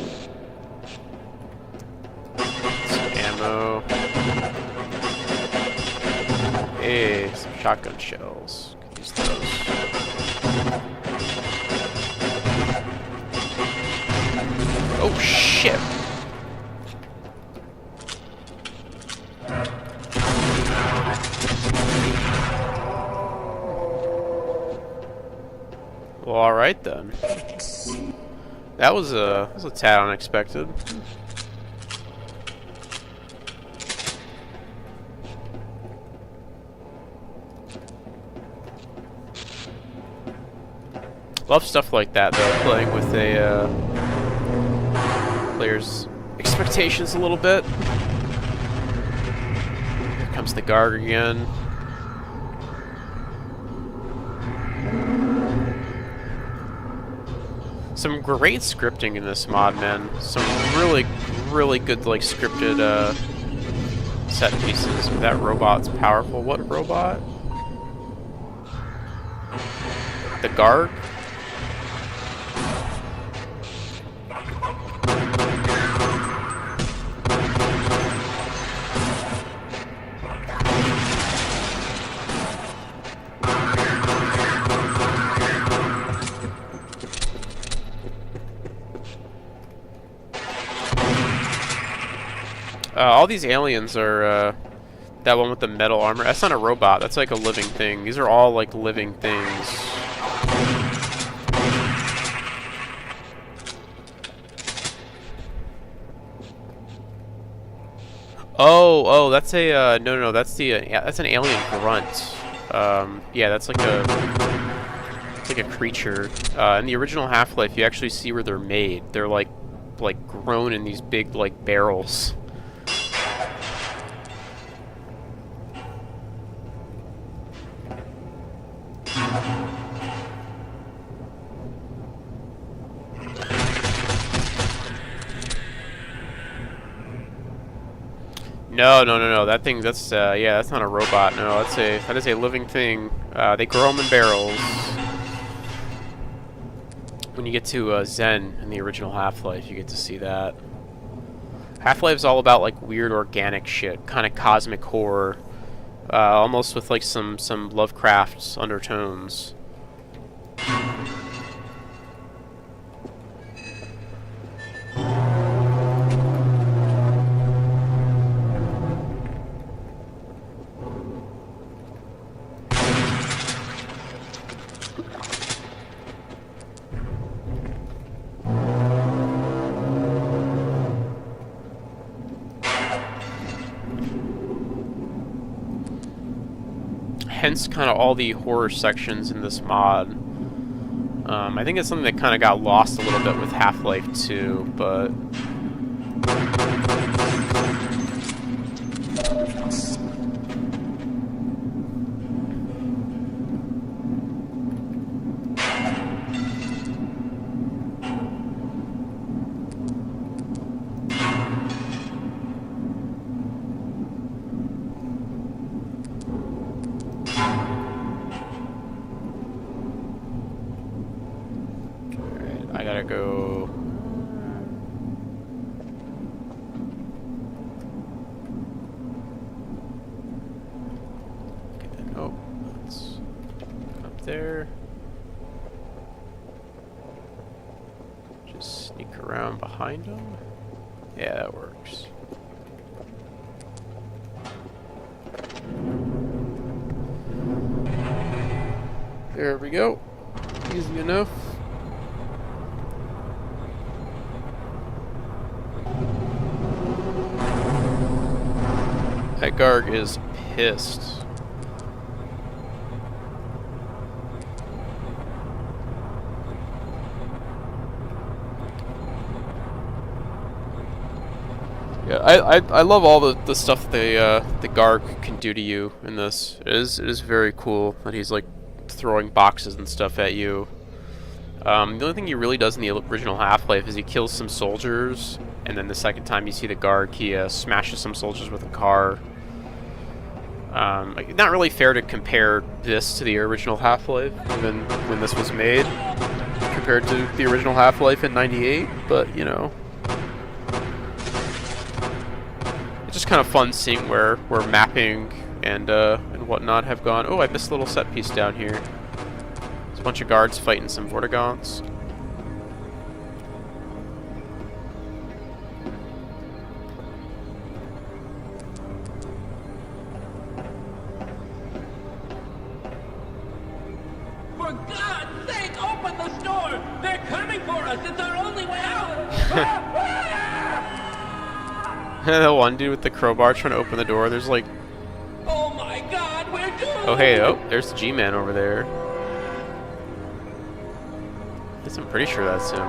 Speaker 1: Some ammo. Hey, some shotgun shells. Could use those. Oh shit! Well, all right then. That was a tad unexpected. Love stuff like that, though. Playing with a player's expectations a little bit. Here comes comes the Garg again. Some great scripting in this mod, man. Some really, really good, like, scripted, set pieces. That robot's powerful. What robot? The Garg? All these aliens are, that one with the metal armor. That's not a robot. That's like a living thing. These are all like living things. Oh, that's a, no, that's the, yeah, that's an alien grunt. Yeah, that's like it's like a creature. In the original Half-Life, you actually see where they're made. They're like grown in these big, like, barrels. No. That thing, that's, yeah, that's not a robot. No, that is a living thing. They grow them in barrels. When you get to, Zen in the original Half-Life, you get to see that. Half-Life's all about, like, weird organic shit. Kind of cosmic horror. Almost with, like, some Lovecraft's undertones. Hence kind of all the horror sections in this mod. I think it's something that kind of got lost a little bit with Half-Life 2, but... I gotta go... Okay, then, oh, let's up there. Just sneak around behind him. Yeah, that works. There we go. Easy enough. That Garg is pissed. Yeah, I love all the stuff the Garg can do to you in this. It is very cool that he's like throwing boxes and stuff at you. The only thing he really does in the original Half-Life is he kills some soldiers, and then the second time you see the Garg, he smashes some soldiers with a car. Like, not really fair to compare this to the original Half-Life, even when this was made, compared to the original Half-Life in '98, but, you know. It's just kind of fun seeing where mapping and whatnot have gone. Oh, I missed a little set piece down here. There's a bunch of guards fighting some Vortigaunts.
Speaker 6: For God's sake, open the store! They're coming for us! It's our only way out!
Speaker 1: The one dude with the crowbar trying to open the door. There's like...
Speaker 6: Oh my God, we're doomed!
Speaker 1: Oh hey, oh, there's the G-Man over there. I guess I'm pretty sure that's him.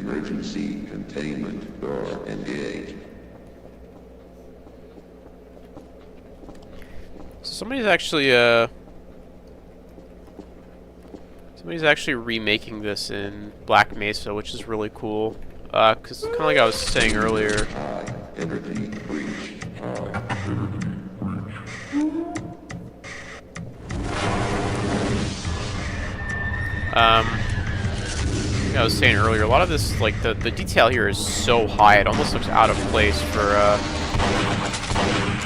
Speaker 8: Emergency containment door engaged.
Speaker 1: Somebody's actually remaking this in Black Mesa, which is really cool. Because kind of like I was saying earlier.
Speaker 8: High energy breach.
Speaker 1: Like I was saying earlier, a lot of this, like the detail here is so high, it almost looks out of place for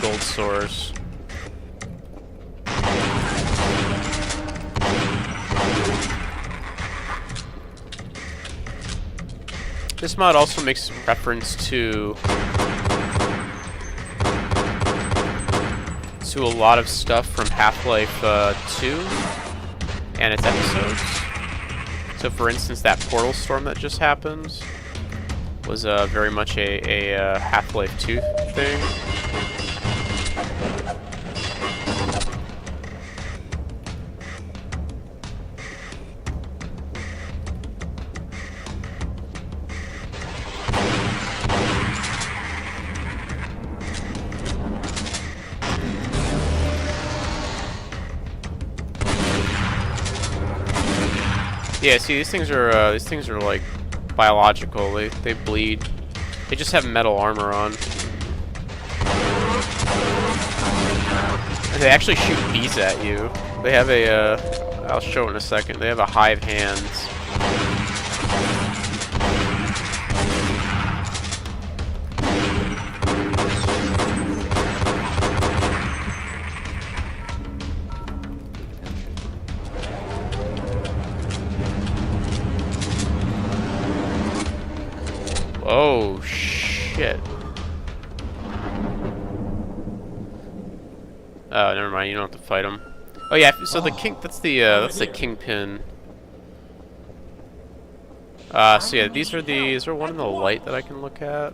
Speaker 1: Gold Source. This mod also makes reference to a lot of stuff from Half-Life 2 and its episodes. So, for instance, that portal storm that just happened was very much a Half-Life 2 thing. Yeah, see, these things are like biological. They bleed. They just have metal armor on. And they actually shoot bees at you. They have a I'll show it in a second. They have a hive hands. Oh shit. Oh, never mind. You don't have to fight him. Oh yeah. So the king. That's the kingpin. So yeah, these are the. Is there one in the light that I can look at?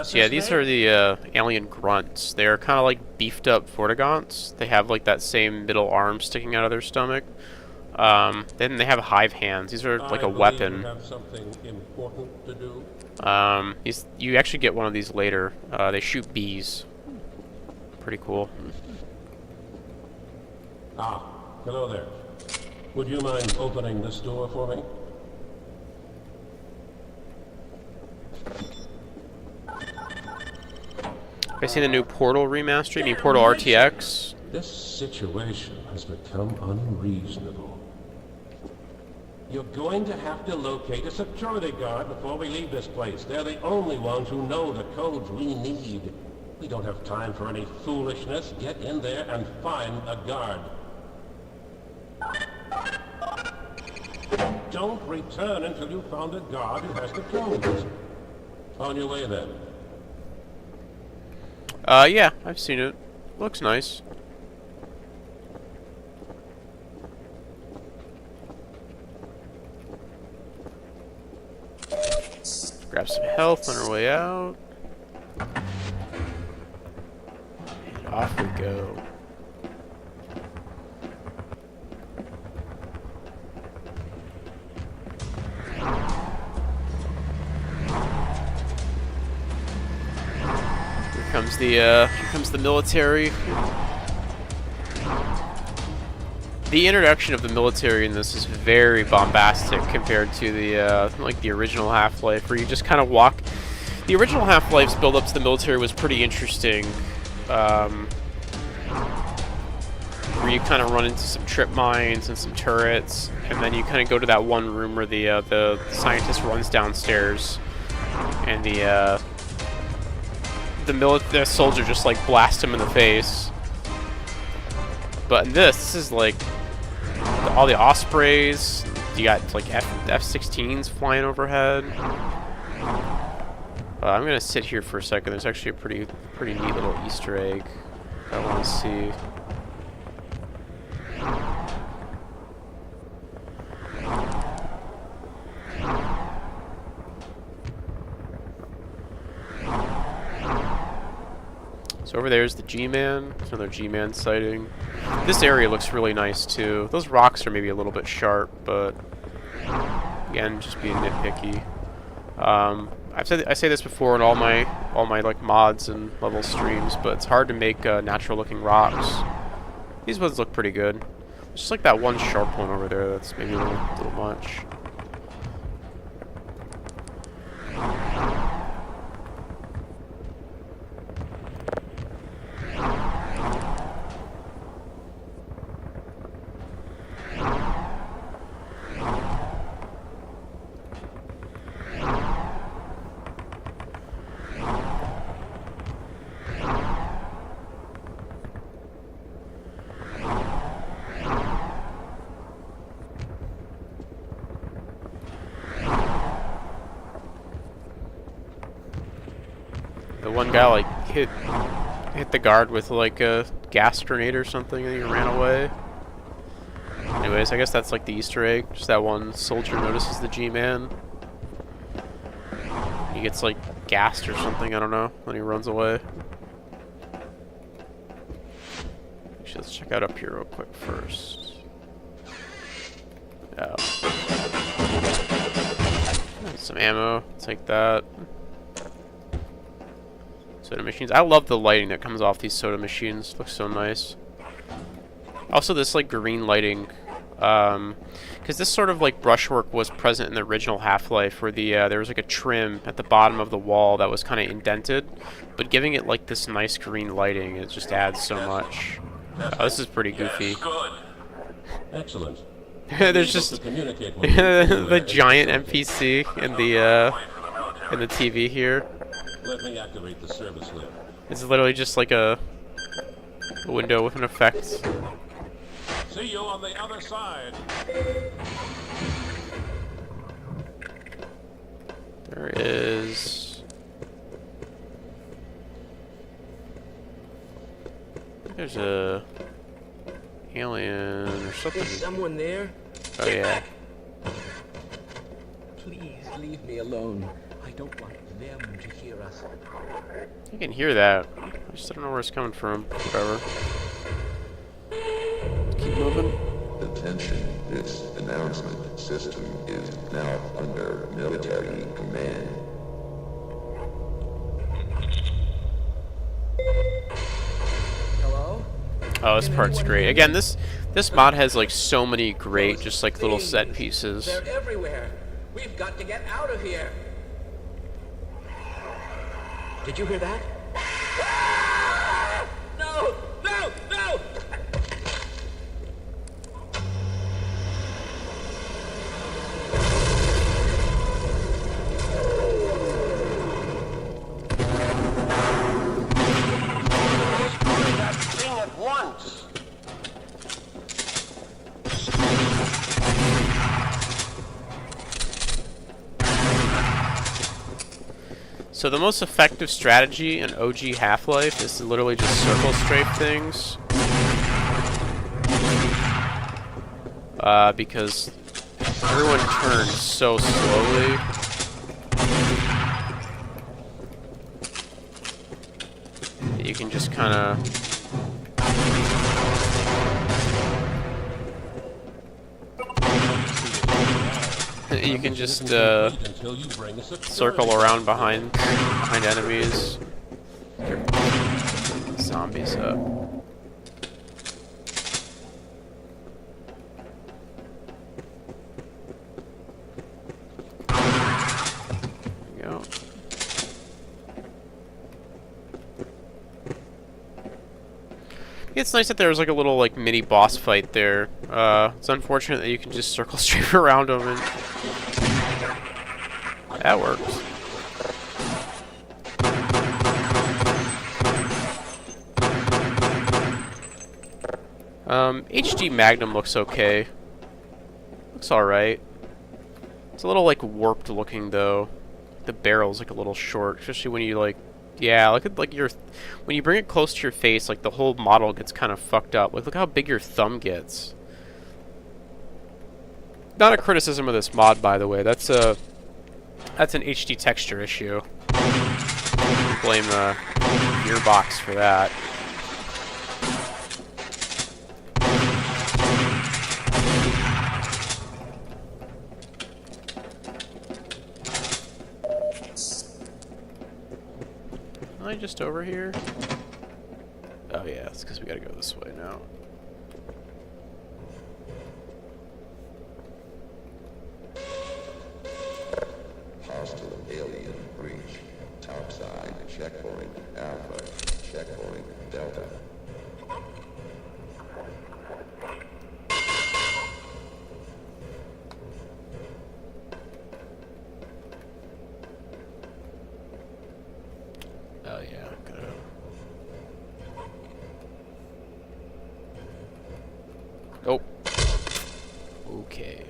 Speaker 1: So yeah, these are the alien grunts. They are kind of like beefed up Vortigaunts. They have like that same middle arm sticking out of their stomach. Then they have hive hands. These are like a weapon.
Speaker 11: Have something important to do.
Speaker 1: You actually get one of these later. They shoot bees. Pretty cool.
Speaker 11: Ah, hello there. Would you mind opening this door for me?
Speaker 1: Have you seen the new Portal remaster? You mean Portal RTX?
Speaker 11: This situation has become unreasonable. You're going to have to locate a security guard before we leave this place. They're the only ones who know the codes we need. We don't have time for any foolishness. Get in there and find a guard. Don't return until you found a guard who has the codes. On your way then.
Speaker 1: Yeah, I've seen it. Looks nice. Grab some health on our way out. And off we go. Here comes the military. The introduction of the military in this is very bombastic compared to the like the original Half-Life, where you just kind of walk. The original Half-Life's build-up to the military was pretty interesting, where you kind of run into some trip mines and some turrets, and then you kind of go to that one room where the scientist runs downstairs, and the soldier just like blasts him in the face. But in this is like all the Ospreys. You got like F-16s flying overhead. I'm gonna sit here for a second. There's actually a pretty neat little Easter egg I want to see. So over there is the G-Man. There's another G-Man sighting. This area looks really nice too. Those rocks are maybe a little bit sharp, but again, just being nitpicky. I say this before in all my like mods and level streams, but it's hard to make natural looking rocks. These ones look pretty good. It's just like that one sharp one over there that's maybe a little much. The one guy like hit the guard with like a gas grenade or something and he ran away. Anyways, I guess that's like the Easter egg. Just that one soldier notices the G-Man. He gets like gassed or something, I don't know, then he runs away. Actually, let's check out up here real quick first. Oh. Some ammo, take that. Soda machines. I love the lighting that comes off these soda machines. Looks so nice. Also, this like green lighting, because this sort of like brushwork was present in the original Half-Life, where there was like a trim at the bottom of the wall that was kind of indented, but giving it like this nice green lighting, it just adds so much. Oh, this is pretty goofy.
Speaker 11: Excellent.
Speaker 1: There's just the giant NPC in the TV here.
Speaker 11: Let me activate the service lift.
Speaker 1: It's literally just like a window with an effect.
Speaker 11: See you on the other side.
Speaker 1: There is... There's a... alien or something.
Speaker 5: Is someone there?
Speaker 1: Oh yeah.
Speaker 5: Please leave me alone. I don't want them to hear us.
Speaker 1: You can hear that. I just don't know where it's coming from. Whatever. Keep moving.
Speaker 8: Attention, this announcement system is now under military command.
Speaker 3: Hello?
Speaker 1: Oh, this part's great. Again, this mod has like so many great, just like little set pieces.
Speaker 3: They're everywhere. We've got to get out of here.
Speaker 5: Did you hear that?
Speaker 3: No! No! No!
Speaker 11: That thing at once.
Speaker 1: So the most effective strategy in OG Half-Life is to literally just circle strafe things. Because everyone turns so slowly. That you can just kind of... You can just circle around behind enemies. Zombies up. There we go. It's nice that there's like a little like mini boss fight there. It's unfortunate that you can just circle straight around them and that works. HD Magnum looks okay. Looks alright. It's a little like warped looking though. The barrel's like a little short, especially when you like, yeah, look at like when you bring it close to your face, like the whole model gets kind of fucked up. Like look how big your thumb gets. Not a criticism of this mod, by the way. That's an HD texture issue. Blame the Gearbox for that. I just over here? Oh yeah, it's because we gotta go this way now.
Speaker 8: Hostile alien breach. Topside checkpoint Alpha. Checkpoint Delta.
Speaker 1: Oh yeah, gotta... Oh. Okay.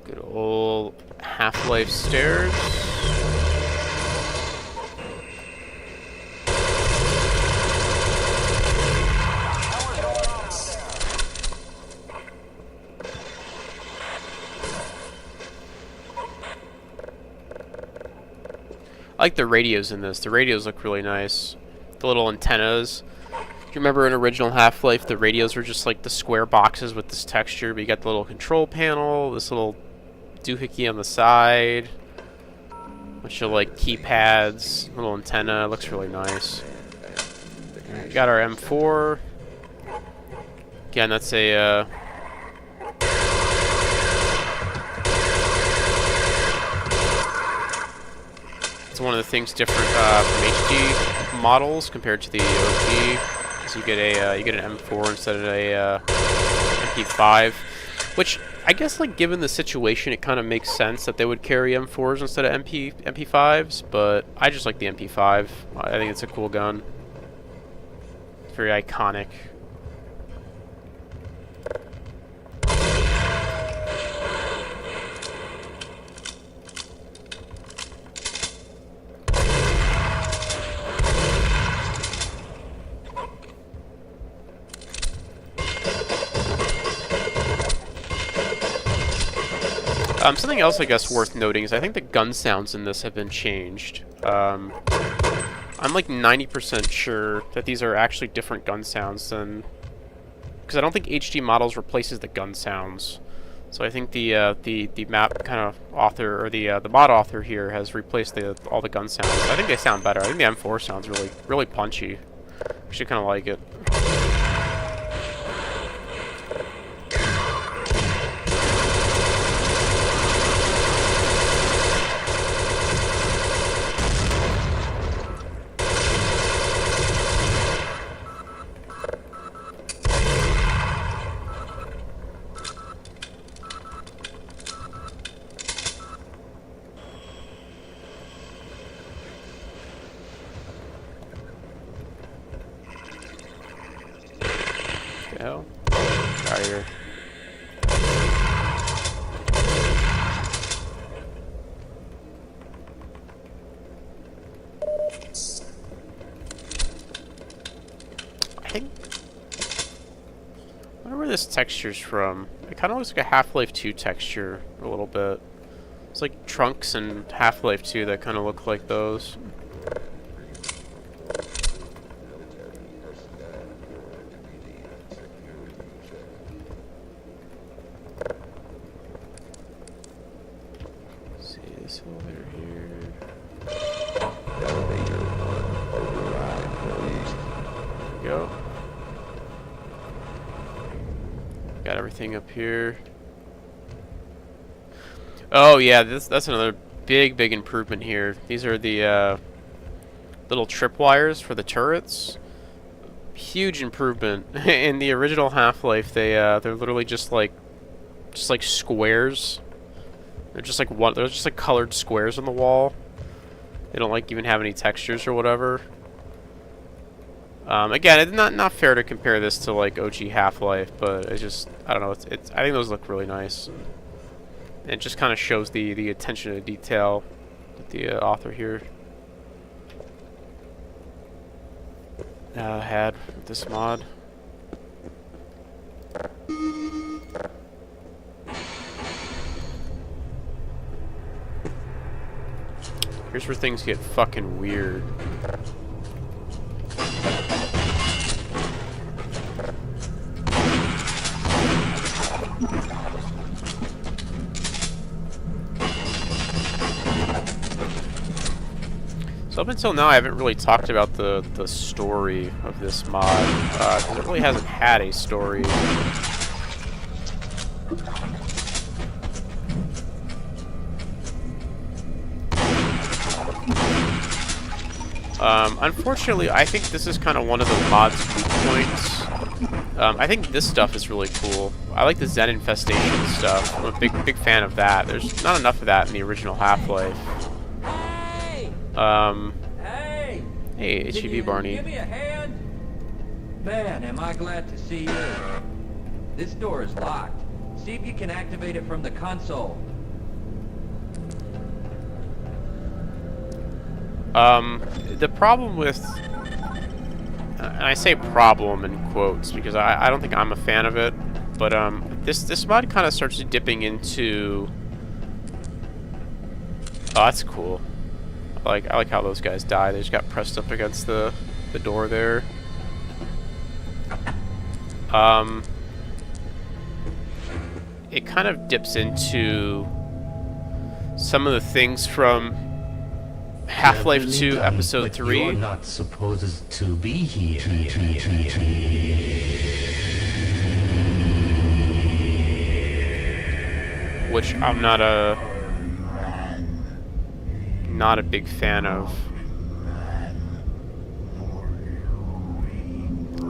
Speaker 1: Good old Half-Life stairs. I like the radios in this. The radios look really nice. The little antennas. Do you remember in original Half-Life, the radios were just like the square boxes with this texture, but you got the little control panel, this little doohickey on the side, bunch of like keypads, little antenna. It looks really nice. We got our M4. Again, that's a it's one of the things different from HD models compared to the OG. So you get an M4 instead of a MP5, which I guess, like, given the situation, it kind of makes sense that they would carry M4s instead of MP5s. But I just like the MP5. I think it's a cool gun. It's very iconic. Something else I guess worth noting is I think the gun sounds in this have been changed. I'm like 90% sure that these are actually different gun sounds than... Because I don't think HD models replaces the gun sounds. So I think the map kind of author, or the mod author here has replaced all the gun sounds. I think they sound better. I think the M4 sounds really punchy. Actually kind of like it. Hell. Out of here. I think... I wonder where this texture's from. It kind of looks like a Half-Life 2 texture a little bit. It's like Trunks and Half-Life 2 that kind of look like those. Got everything up here. Oh yeah, that's another big improvement here. These are the little tripwires for the turrets. Huge improvement. In the original Half-Life, they're literally just like squares. They're just like colored squares on the wall. They don't like even have any textures or whatever. Again, it's not fair to compare this to like OG Half-Life, but it's just, I don't know, I think those look really nice. And it just kind of shows the attention to detail that the author here had with this mod. Here's where things get fucking weird. So up until now, I haven't really talked about the story of this mod, because it really hasn't had a story. Unfortunately, I think this is kind of one of the mod's weak points. I think this stuff is really cool. I like the Zen Infestation stuff. I'm a big fan of that. There's not enough of that in the original Half-Life.
Speaker 3: Hey!
Speaker 1: Hey, HEV Barney.
Speaker 3: Give me a hand? Man, am I glad to see you. This door is locked. See if you can activate it from the console.
Speaker 1: The problem with... and I say problem in quotes because I don't think I'm a fan of it, but this mod kind of starts dipping into... Oh, that's cool. I like how those guys die. They just got pressed up against the door there. It kind of dips into some of the things from Half-Life 2 Episode 3.
Speaker 12: You're not supposed to be here.
Speaker 1: Which I'm not a big fan of.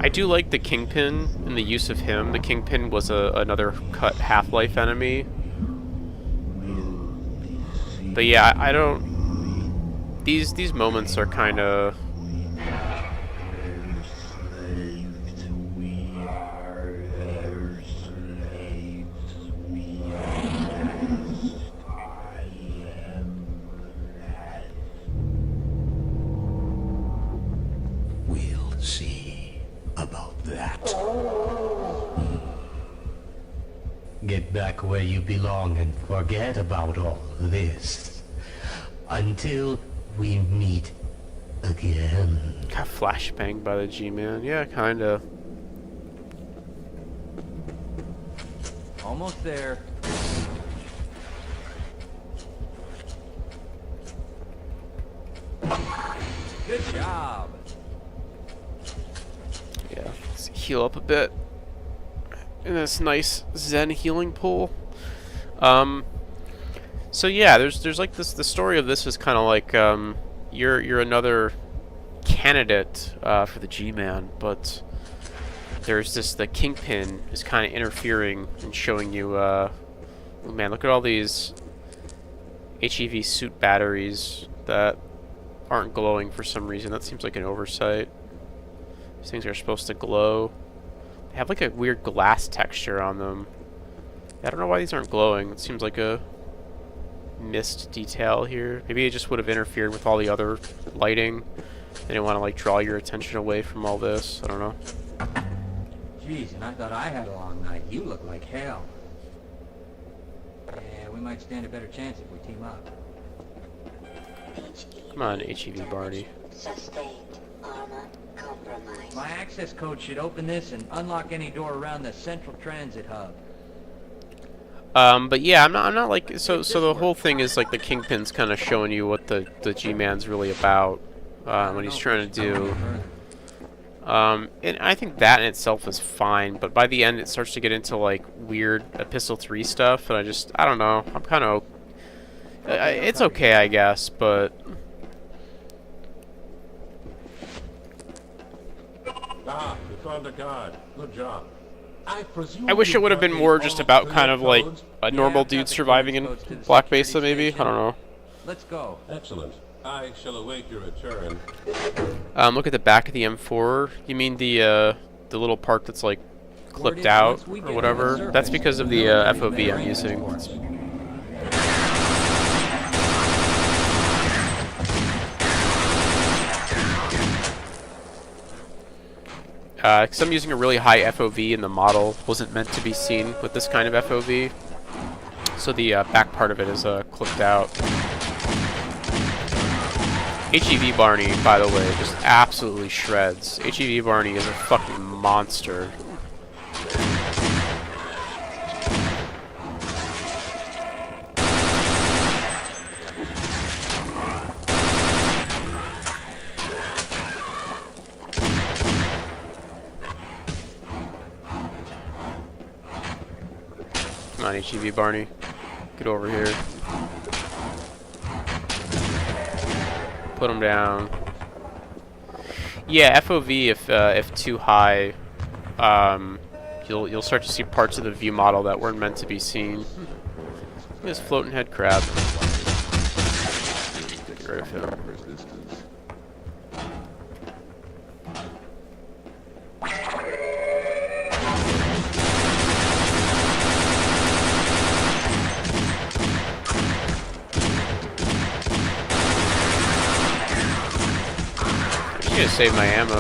Speaker 1: I do like the Kingpin and the use of him. The Kingpin was another cut Half-Life enemy. But yeah, I don't... These moments are kind of...
Speaker 12: We'll see about that. Get back where you belong and forget about all this. Until we meet again.
Speaker 1: Got flashbanged by the G-Man. Yeah, kinda.
Speaker 3: Almost there. Good job.
Speaker 1: Yeah, let's heal up a bit in this nice Zen healing pool. So yeah, there's like this. The story of this is kind of like you're another candidate for the G-Man, but there's the Kingpin is kind of interfering and showing you. Oh man, look at all these HEV suit batteries that aren't glowing for some reason. That seems like an oversight. These things are supposed to glow. They have like a weird glass texture on them. I don't know why these aren't glowing. It seems like a missed detail here. Maybe it just would have interfered with all the other lighting. They didn't want to like draw your attention away from all this. I don't know.
Speaker 3: Jeez, and I thought I had a long night. You look like hell. Yeah, we might stand a better chance if we team up.
Speaker 1: Come on, HEV Barney.
Speaker 7: Sustained. Armor compromised.
Speaker 3: My access code should open this and unlock any door around the central transit hub.
Speaker 1: But yeah, I'm not like so the whole thing is like the Kingpin's kind of showing you what the G-Man's really about, what he's trying to do. And I think that in itself is fine, but by the end it starts to get into like weird Epistle 3 stuff, and I don't know. I'm kind of it's okay, I guess, but
Speaker 11: Ah, you found a guard. Good job.
Speaker 1: I wish it would have been more just about kind of like a normal dude surviving in Black Mesa, maybe. I don't know.
Speaker 3: Let's go.
Speaker 11: Excellent. I shall await your return.
Speaker 1: Look at the back of the M4. You mean the little part that's like clipped out or whatever? That's because of the FOV I'm using. Because I'm using a really high FOV and the model wasn't meant to be seen with this kind of FOV. So the back part of it is clipped out. HEV Barney, by the way, just absolutely shreds. HEV Barney is a fucking monster. Come on, HEV Barney. Get over here. Put him down. Yeah, FOV if too high, you'll start to see parts of the view model that weren't meant to be seen. Look at this floating head crab. Get rid of him. I'm gonna save my ammo.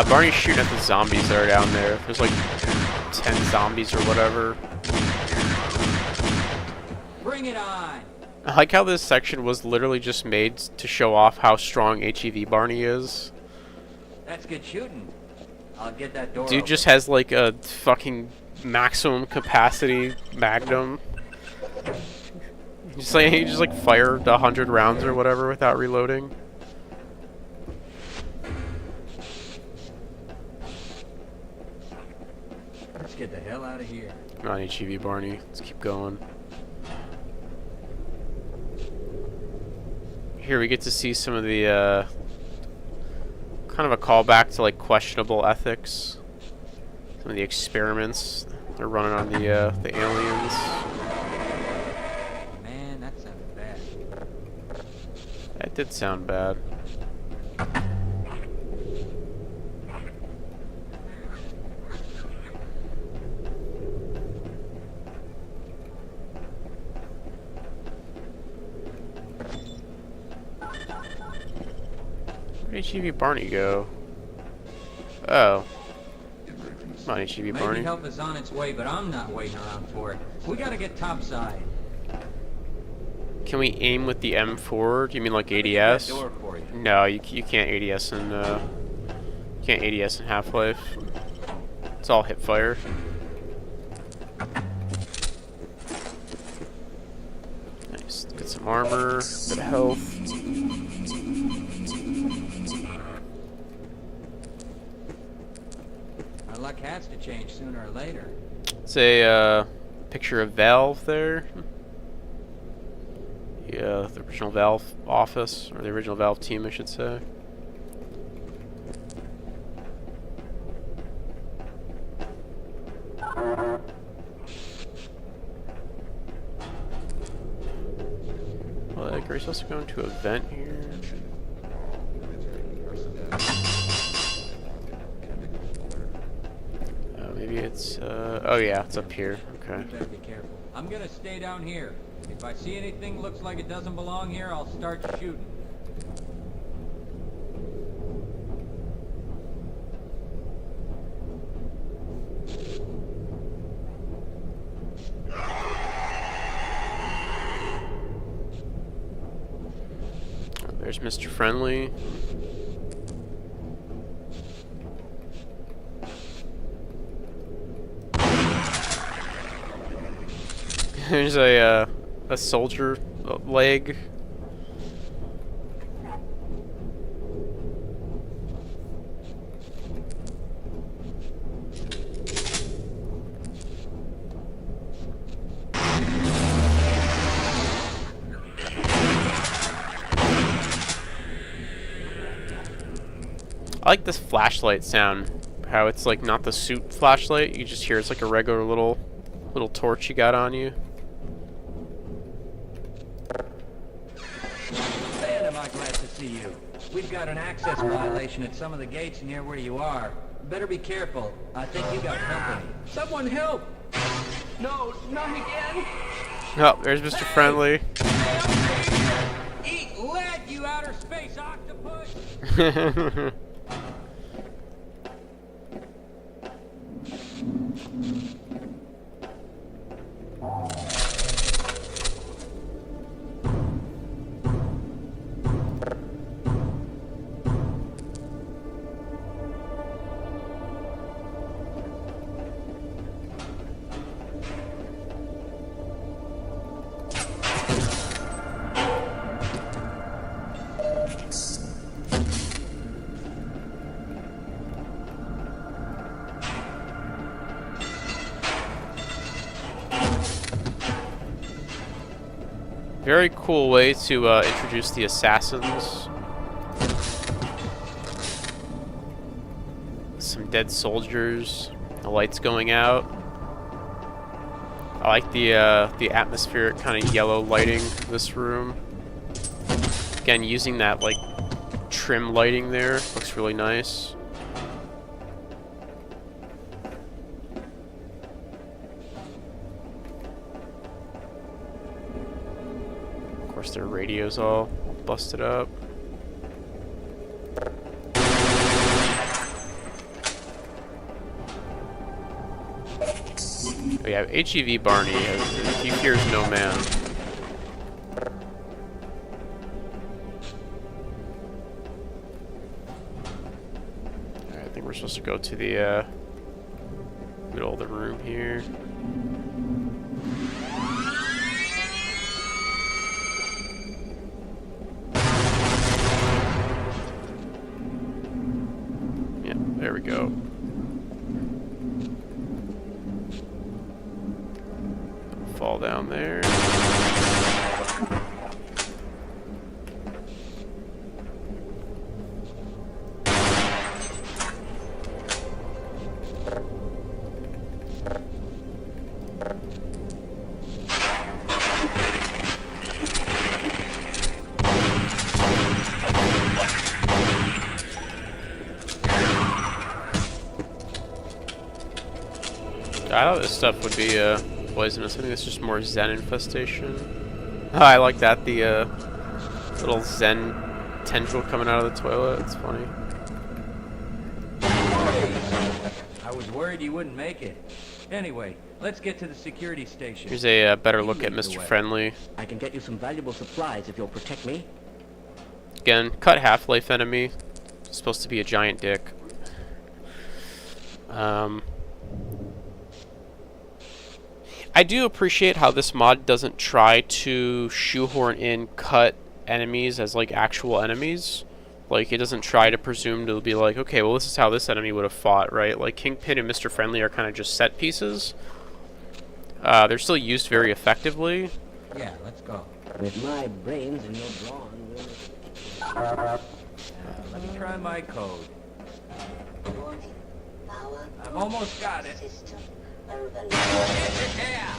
Speaker 1: Barney's shooting at the zombies that are down there. There's like 10 zombies or whatever.
Speaker 3: Bring it on!
Speaker 1: I like how this section was literally just made to show off how strong HEV Barney is.
Speaker 3: That's good shooting. I'll get that door
Speaker 1: Dude
Speaker 3: open.
Speaker 1: just has like a fucking maximum capacity Magnum. He just like fired 100 rounds or whatever without reloading.
Speaker 3: Let's get the hell out of here.
Speaker 1: Come on, HEV Barney. Let's keep going. Here we get to see some of the kind of a callback to like questionable ethics. Some of the experiments they're running on the aliens.
Speaker 3: Man, that sounded bad.
Speaker 1: That did sound bad. Where'd HEV Barney go? Oh. Come on, HEV Barney.
Speaker 3: Maybe help is on its way, but I'm not waiting around for it. We gotta get topside.
Speaker 1: Can we aim with the M4? Do you mean like ADS?
Speaker 3: Door for you.
Speaker 1: No, you can't ADS in Half-Life. It's all hip fire. Nice. Get some armor, bit of health.
Speaker 3: Our luck has to change sooner or later.
Speaker 1: It's a picture of Valve there. Yeah, the original Valve office, or the original Valve team, I should say. Like, are we supposed to go into a vent here? Maybe it's, oh yeah, it's up here. Okay.
Speaker 3: You better be careful. I'm gonna stay down here. If I see anything looks like it doesn't belong here, I'll start shooting.
Speaker 1: There's Mr. Friendly. There's a soldier leg. I like this flashlight sound. How it's like not the suit flashlight. You just hear it's like a regular little torch you got on you.
Speaker 3: Man, am I glad to see you. We've got an access violation at some of the gates near where you are. Better be careful. I think you got company. Someone help! No, not again!
Speaker 1: Oh, there's Mr. Friendly.
Speaker 3: Eat lead, you outer space octopus!
Speaker 1: Very cool way to introduce the assassins. Some dead soldiers. The lights going out. I like the atmospheric kind of yellow lighting of this room. Again, using that like trim lighting there looks really nice. Of course, their radio's all busted up. Oh yeah, HEV Barney he fears no man. Alright, I think we're supposed to go to the middle of the room here. Yeah, there we go. Fall down there. I thought this stuff would be poisonous. I think it's just more Zen infestation. Oh, I like that, the little Zen tendril coming out of the toilet. It's funny.
Speaker 3: I was worried you wouldn't make it. Anyway, let's get to the security station.
Speaker 1: Here's a better look at Mr. Friendly.
Speaker 5: I can get you some valuable supplies if you'll protect me.
Speaker 1: Again, cut Half-Life enemy. It's supposed to be a giant dick. I do appreciate how this mod doesn't try to shoehorn in cut enemies as like actual enemies. Like, it doesn't try to presume to be like, okay, well, this is how this enemy would have fought, right? Like, Kingpin and Mr. Friendly are kind of just set pieces. They're still used very effectively.
Speaker 3: Yeah, let's go.
Speaker 5: With my brains and your brawn.
Speaker 3: Let me try my code.
Speaker 7: Warning. Power.
Speaker 3: I've almost got it.
Speaker 7: System. Urban.
Speaker 3: Yeah.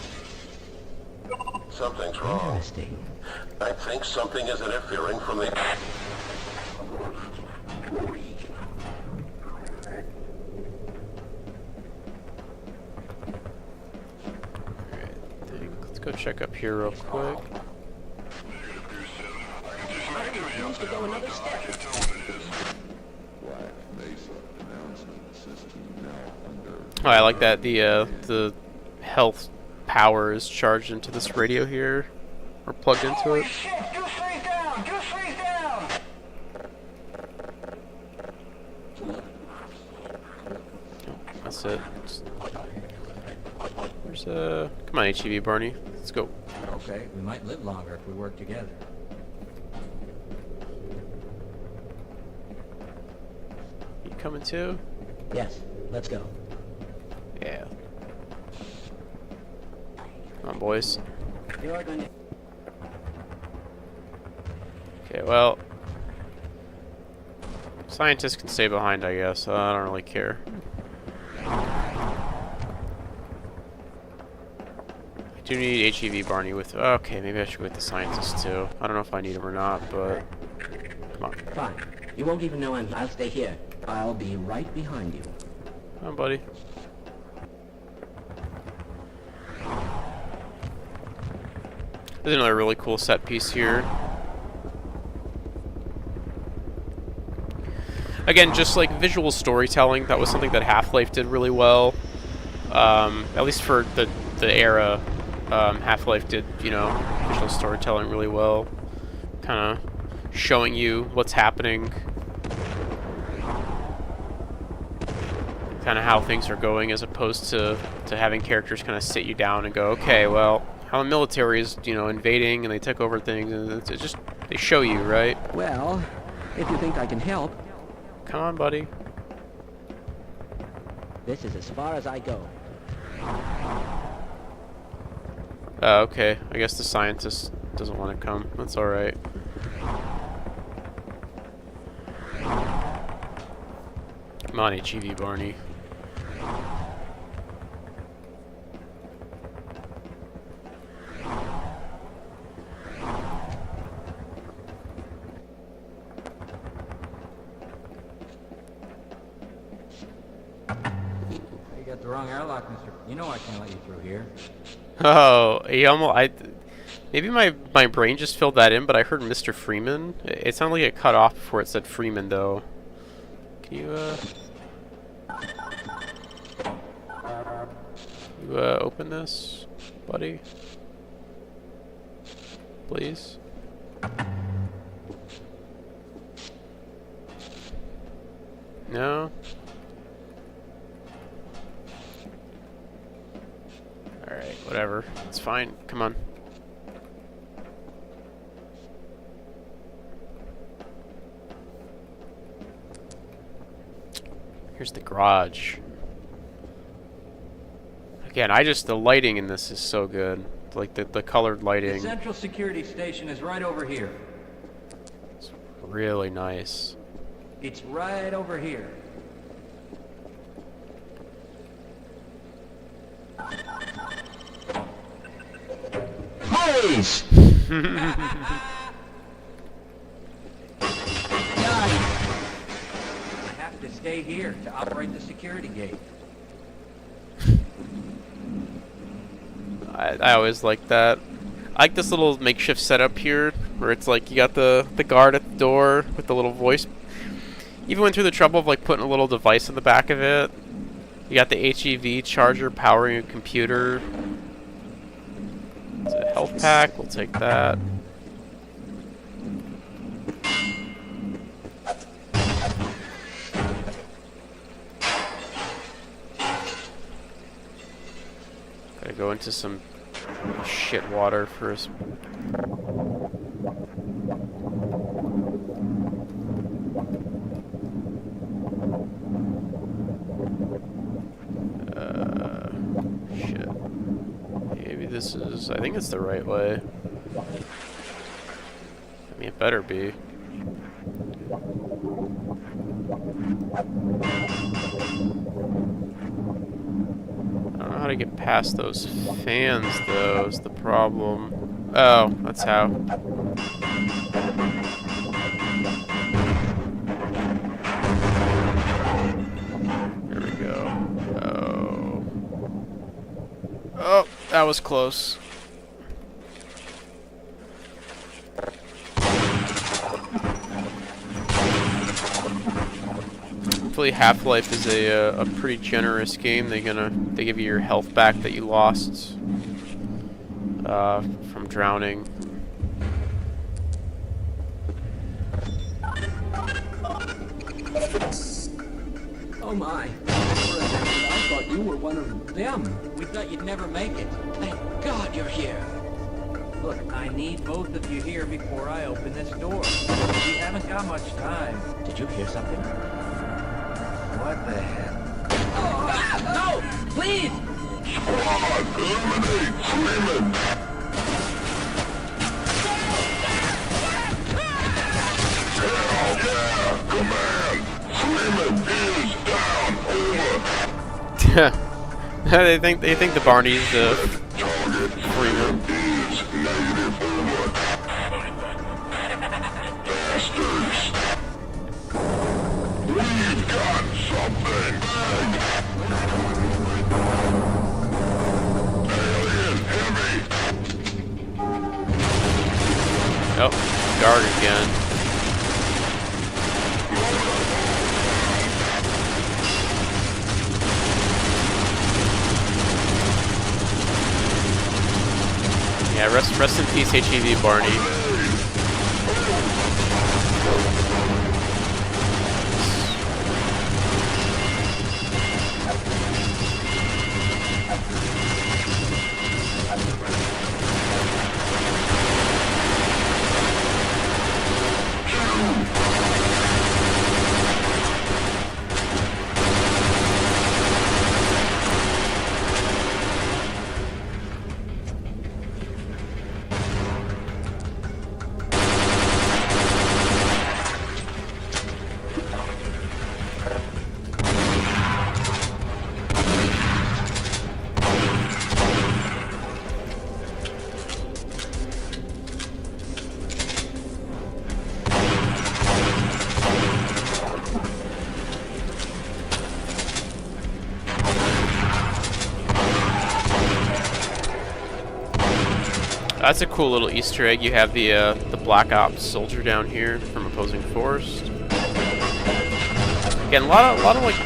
Speaker 11: Something's wrong.
Speaker 5: Interesting.
Speaker 11: I think something is interfering from the...
Speaker 1: Let's go check up here real quick.
Speaker 5: To go another step.
Speaker 1: Oh, I like that the health power is charged into this radio here, or plugged into it. That's it. There's come on, HEV Barney, let's go.
Speaker 3: Okay, we might live longer if we work together.
Speaker 1: You coming too?
Speaker 5: Yes, let's go.
Speaker 1: Yeah. Come on, boys.
Speaker 5: You're going to...
Speaker 1: Okay, well, scientists can stay behind, I guess. I don't really care. I do need HEV Barney with... Okay, maybe I should go with the scientists too. I don't know if I need him or not, but... Come on.
Speaker 5: Fine. You won't even know I'll stay here. I'll be right behind you.
Speaker 1: Come on, buddy. There's another really cool set piece here. Again, just like visual storytelling, that was something that Half-Life did really well. At least for the era, Half-Life did, you know, visual storytelling really well. Kind of showing you what's happening. Kind of how things are going, as opposed to having characters kind of sit you down and go, okay, well, how the military is, you know, invading and they took over things, and it's just, they show you, right?
Speaker 5: Well, if you think I can help...
Speaker 1: Come on, buddy.
Speaker 5: This is as far as I go.
Speaker 1: Okay. I guess the scientists doesn't want to come. That's alright. Come on, HEV Barney.
Speaker 3: You got the wrong airlock, mister. You know I can't let you through here.
Speaker 1: Oh, he almost... Maybe my brain just filled that in, but I heard Mr. Freeman. It sounded like it cut off before it said Freeman, though. Can you, open this, buddy? Please? No? Alright, whatever. It's fine. Come on. Here's the garage. Again, the lighting in this is so good. Like the colored lighting.
Speaker 3: The central security station is right over here.
Speaker 1: It's really nice.
Speaker 3: It's right over here.
Speaker 12: Please!
Speaker 3: To stay here to operate the security gate.
Speaker 1: I always like that. I like this little makeshift setup here, where it's like you got the guard at the door with the little voice. Even went through the trouble of like putting a little device in the back of it. You got the HEV charger powering a computer. It's a health pack. We'll take that. Gotta go into some shit water first. Shit. Maybe this is... I think it's the right way. I mean, it better be. I don't know how to get past those fans, though, is the problem. Oh, that's how. There we go. Oh. Oh, that was close. Hopefully Half-Life is a pretty generous game. They give you your health back that you lost from drowning.
Speaker 4: Oh my. I thought you were one of them.
Speaker 3: We thought you'd never make it.
Speaker 5: Thank God you're here.
Speaker 3: Look, I need both of you here before I open this door. We haven't got much time.
Speaker 5: Did you hear something?
Speaker 3: What the hell?
Speaker 6: No! Please!
Speaker 8: Squad, eliminate Freeman! Hell yeah! Command! Freeman is down! Over!
Speaker 1: they think the Barney's Freeman.
Speaker 8: Is negative over. Bastards! We've got something! Alien heavy!
Speaker 1: Oh, guard again. Yeah, rest in peace, HEV Barney. That's a cool little Easter egg. You have the Black Ops soldier down here from Opposing Force. Again, a lot of like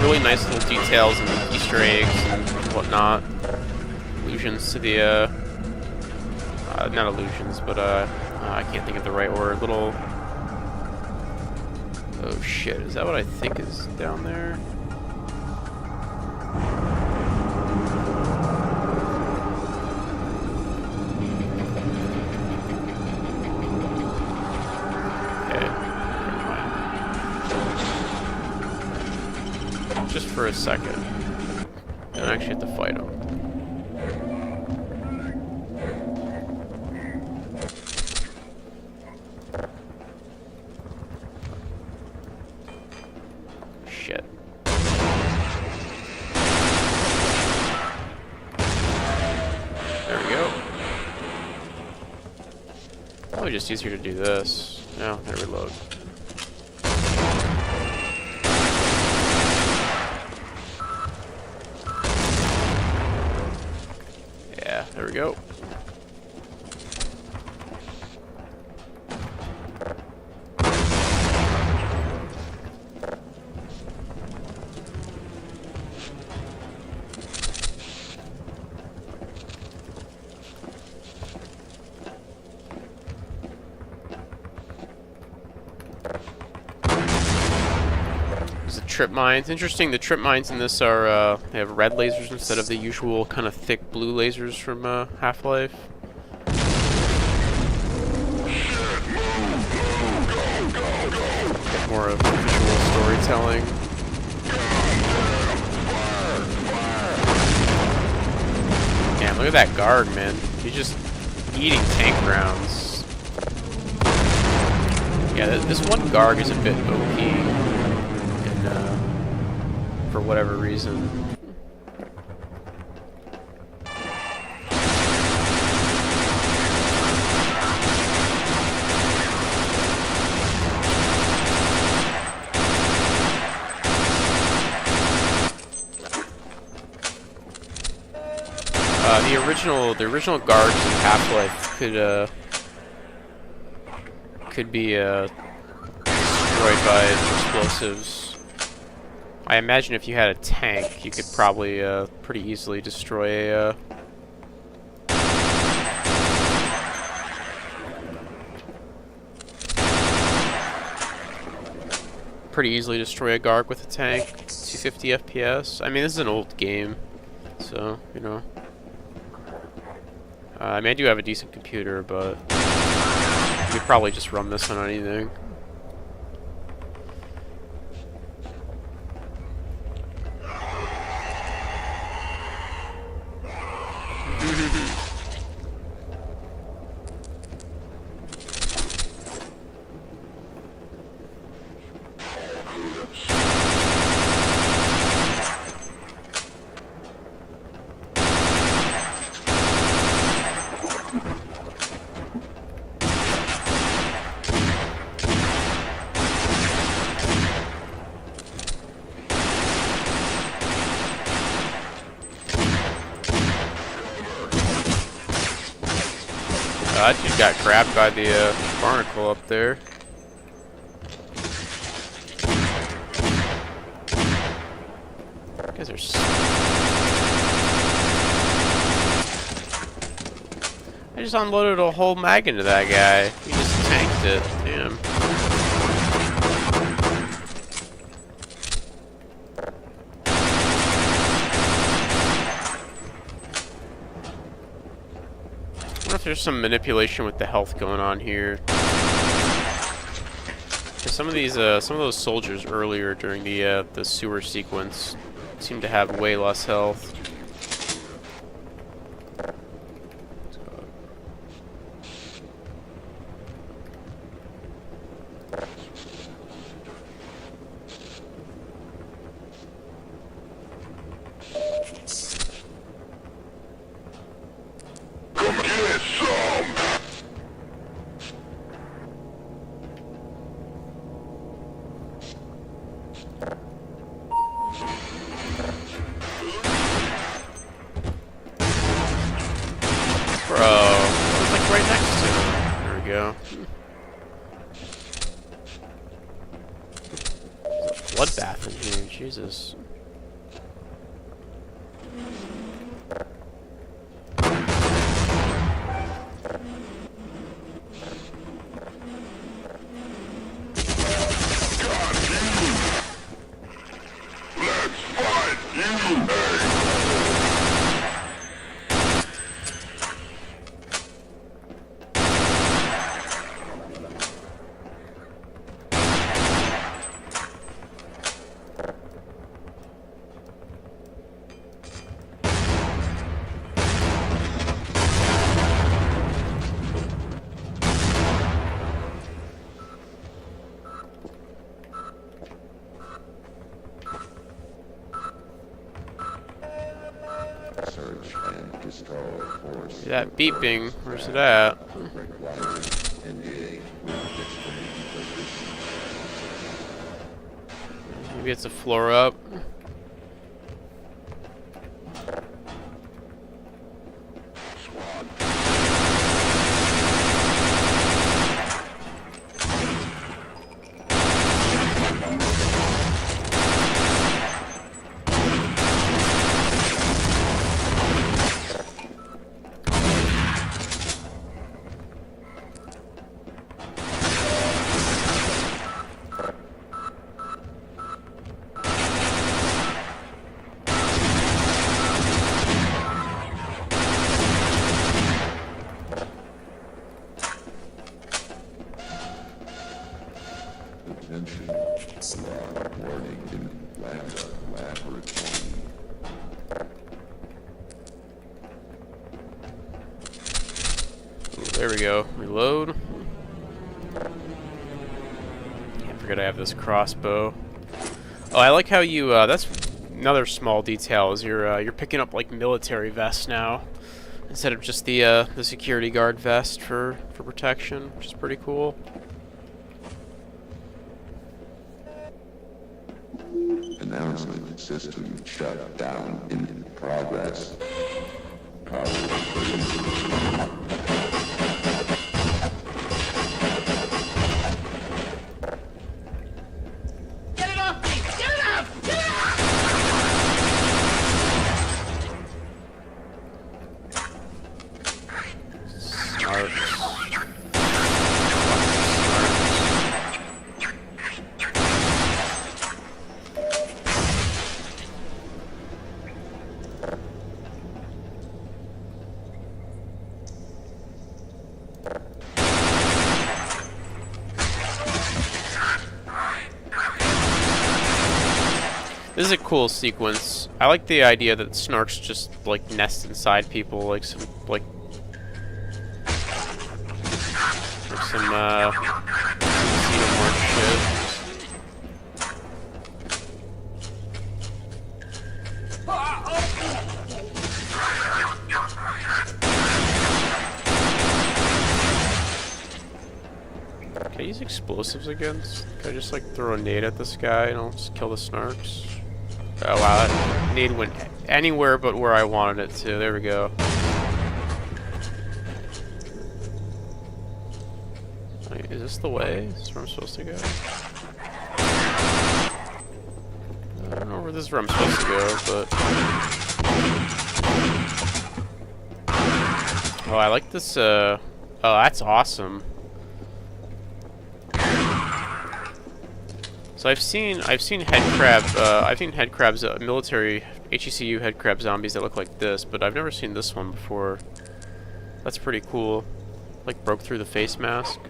Speaker 1: really nice little details and Easter eggs and whatnot. Allusions to the not allusions, but I can't think of the right word. Little. Oh shit! Is that what I think is down there? Just for a second. Don't actually have to fight him. Shit. There we go. Probably just easier to do this. No, I reload. There we go. There's the trip mines. Interesting, the trip mines in this are, they have red lasers instead of the usual kind of thick blue lasers from Half-Life. Get more of visual storytelling. Damn, look at that guard, man. He's just eating tank rounds. Yeah, this one Garg is a bit OP. For whatever reason. The original guards in Half-Life could be destroyed by explosives. I imagine if you had a tank, you could probably pretty easily destroy a Garg with a tank. 250 FPS. I mean, this is an old game, so you know. I mean, I do have a decent computer, but you could probably just run this on anything. That dude got grabbed by the barnacle up there. You guys are I just unloaded a whole mag into that guy. He just tanked it. Damn. I wonder if there's some manipulation with the health going on here. Some of those soldiers earlier during the sewer sequence seem to have way less health. Bro, go. There's a bloodbath in here, Jesus. That beeping, where's it at? Maybe it's a floor up. There we go. Reload. Can't forget I have this crossbow. Oh, I like how you. That's another small detail. Is you're picking up like military vests now instead of just the security guard vest for protection, which is pretty cool.
Speaker 8: Announcement system shut down in progress.
Speaker 6: Get it off me! Get it off! Get it off!
Speaker 1: Smart. This is a cool sequence. I like the idea that Snarks just like nest inside people, like some shit. Can I use explosives again? Can I just like throw a nade at this guy and I'll just kill the Snarks? Oh wow, that nade went anywhere but where I wanted it to. There we go. Wait, is this the way? Is this where I'm supposed to go? I don't know where this is where I'm supposed to go, but... Oh, I like this, oh, that's awesome. So I've seen head crabs, military HECU head crab zombies that look like this, but I've never seen this one before. That's pretty cool. Like broke through the face mask.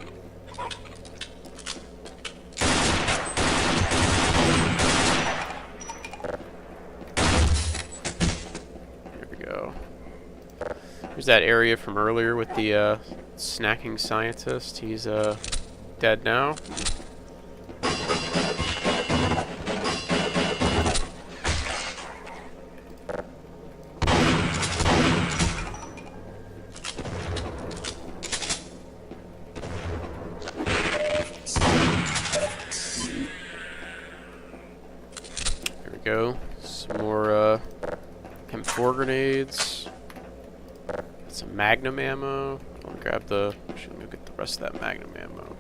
Speaker 1: There we go. There's that area from earlier with the snacking scientist. He's dead now. Go. Some more M4 grenades. Some Magnum ammo. I'll grab the. Actually, let me get the the rest of that Magnum ammo.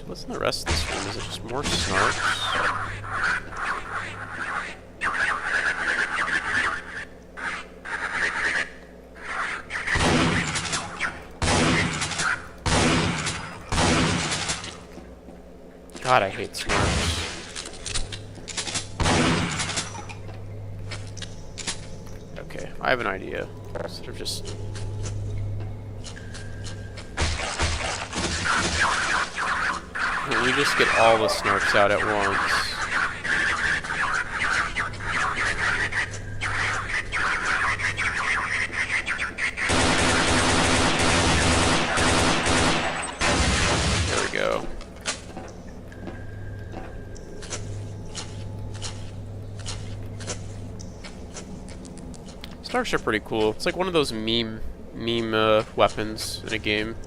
Speaker 1: What's in the rest of this room? Is it just more snarks? God, I hate snarks. Okay, I have an idea. Instead of just... we just get all the snarks out at once. There we go. Snarks are pretty cool. It's like one of those meme weapons in a game.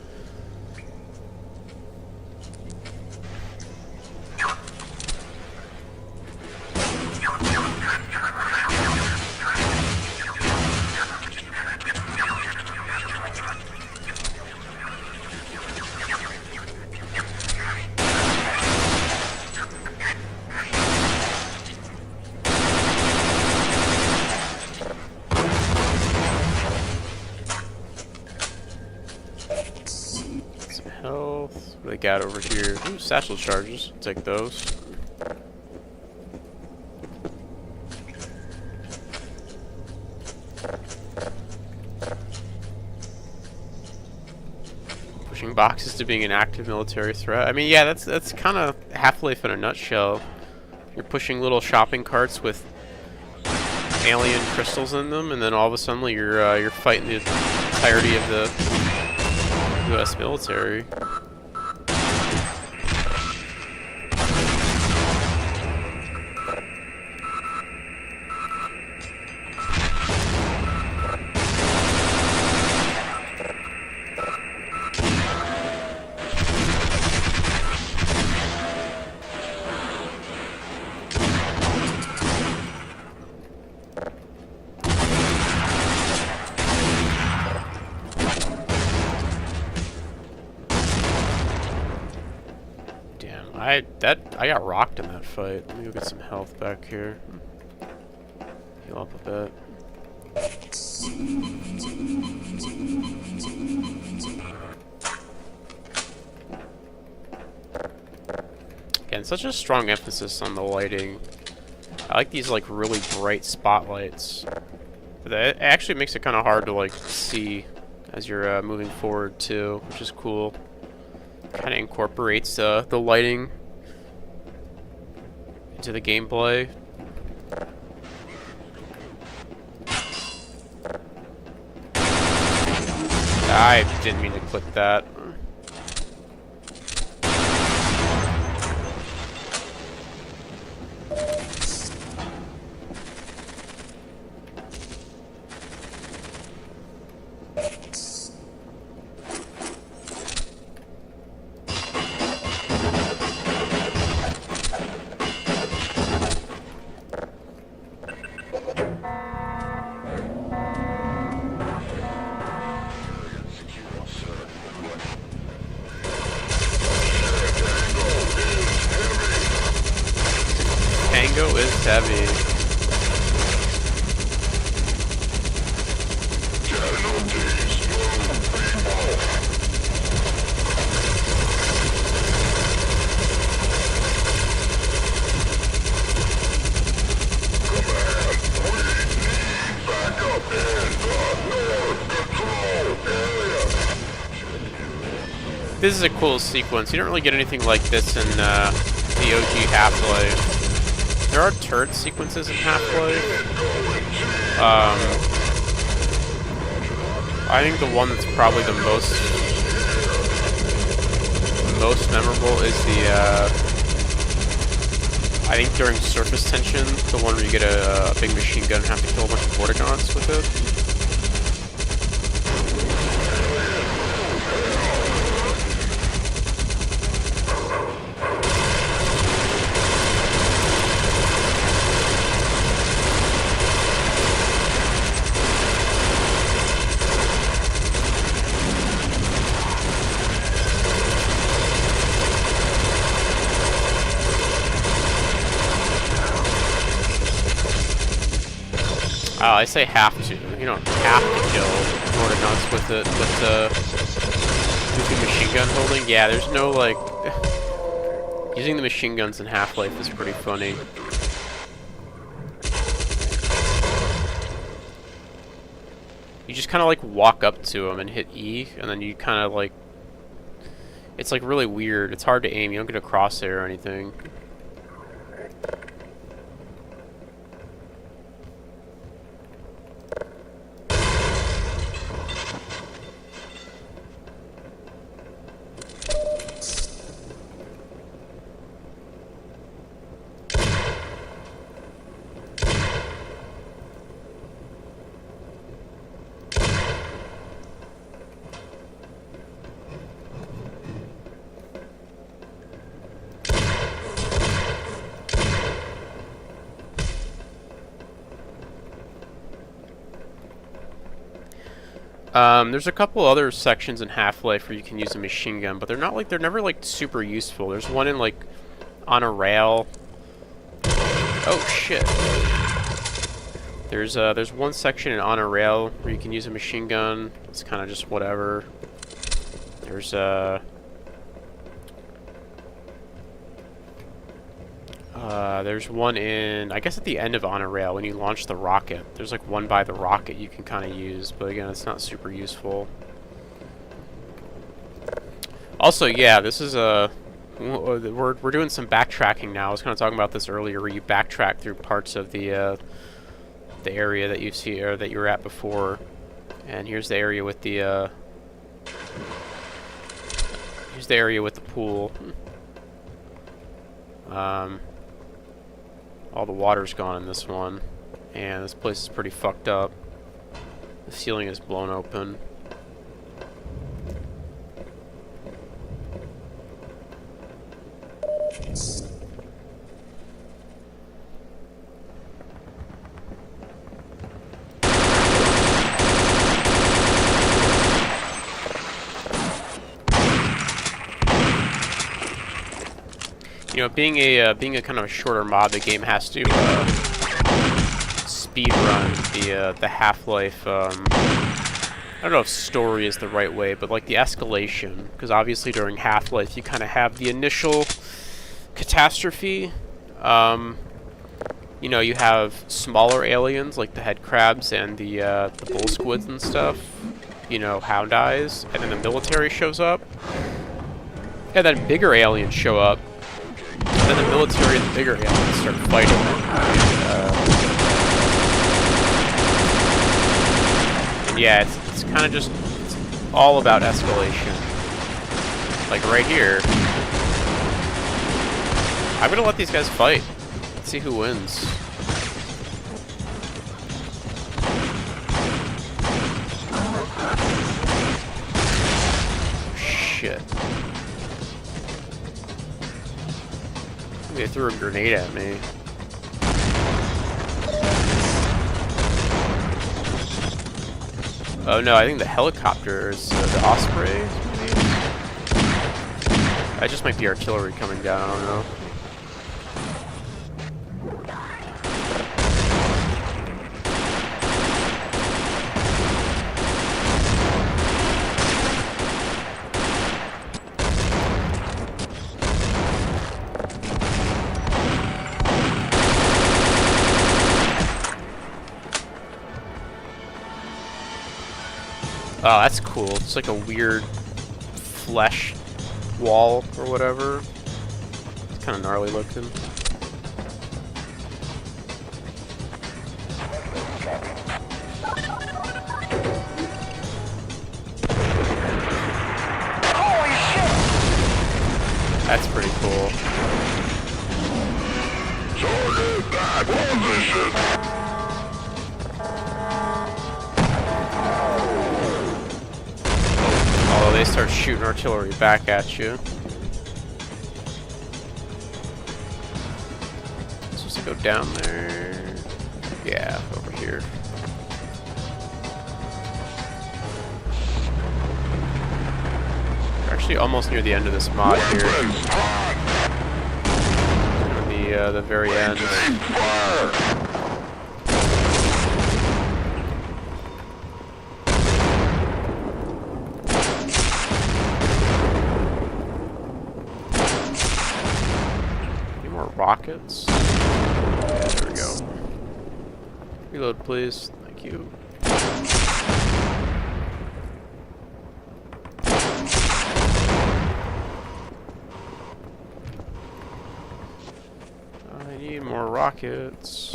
Speaker 1: Health. What do they got over here? Ooh, satchel charges. I'll take those. Pushing boxes to being an active military threat. I mean, yeah, that's kind of Half-Life in a nutshell. You're pushing little shopping carts with alien crystals in them, and then all of a sudden you're fighting the entirety of the U.S. military. I got rocked in that fight. Let me go get some health back here. Heal up a bit. Again, such a strong emphasis on the lighting. I like these like really bright spotlights. But it actually makes it kind of hard to like see as you're moving forward too, which is cool. Kind of incorporates the lighting into the gameplay. I didn't mean to click that. Tango is heavy. This is a cool sequence. You don't really get anything like this in the OG Half-Life. There are turret sequences in Half-Life. I think the one that's probably the most memorable is the I think during surface tension, the one where you get a big machine gun and have to kill a bunch of Vortigaunts with it. I say have to. You don't have to kill Mordenuts with it, but with the machine gun holding, yeah, there's no like using the machine guns in Half-Life is pretty funny. You just kind of like walk up to him and hit E, and then you kind of like, it's like really weird. It's hard to aim. You don't get a crosshair or anything. There's a couple other sections in Half-Life where you can use a machine gun, but they're never like super useful. There's one in like on a rail. Oh shit. There's one section in on a rail where you can use a machine gun. It's kind of just whatever. There's one in, I guess at the end of On a Rail when you launch the rocket. There's like one by the rocket you can kind of use, but again, it's not super useful. Also, yeah, this is we're doing some backtracking now. I was kind of talking about this earlier, where you backtrack through parts of the area that you see or that you were at before. And here's the area with the pool. All the water's gone in this one, and this place is pretty fucked up. The ceiling is blown open. You know, being a kind of a shorter mod, the game has to speed run the Half-Life. I don't know if story is the right way, but like the escalation, because obviously during Half-Life you kind of have the initial catastrophe. You know, you have smaller aliens like the head crabs and the bull squids and stuff. You know, Hound Eyes, and then the military shows up, and then bigger aliens show up. And then the military and the bigger aliens start fighting. And yeah, it's kind of just all about escalation. Like right here. I'm gonna let these guys fight. Let's see who wins. Shit. They threw a grenade at me. Oh no, I think the helicopter is the Osprey, maybe? That just might be artillery coming down, I don't know. Oh, that's cool. It's like a weird flesh wall or whatever. It's kind of gnarly looking.
Speaker 6: Holy shit!
Speaker 1: That's pretty cool.
Speaker 8: Target back position!
Speaker 1: They start shooting artillery back at you. Supposed to go down there. Yeah, over here. We're actually almost near the end of this mod here. It's gonna be the very end. rockets. There we go. Reload, please. Thank you. I need more rockets.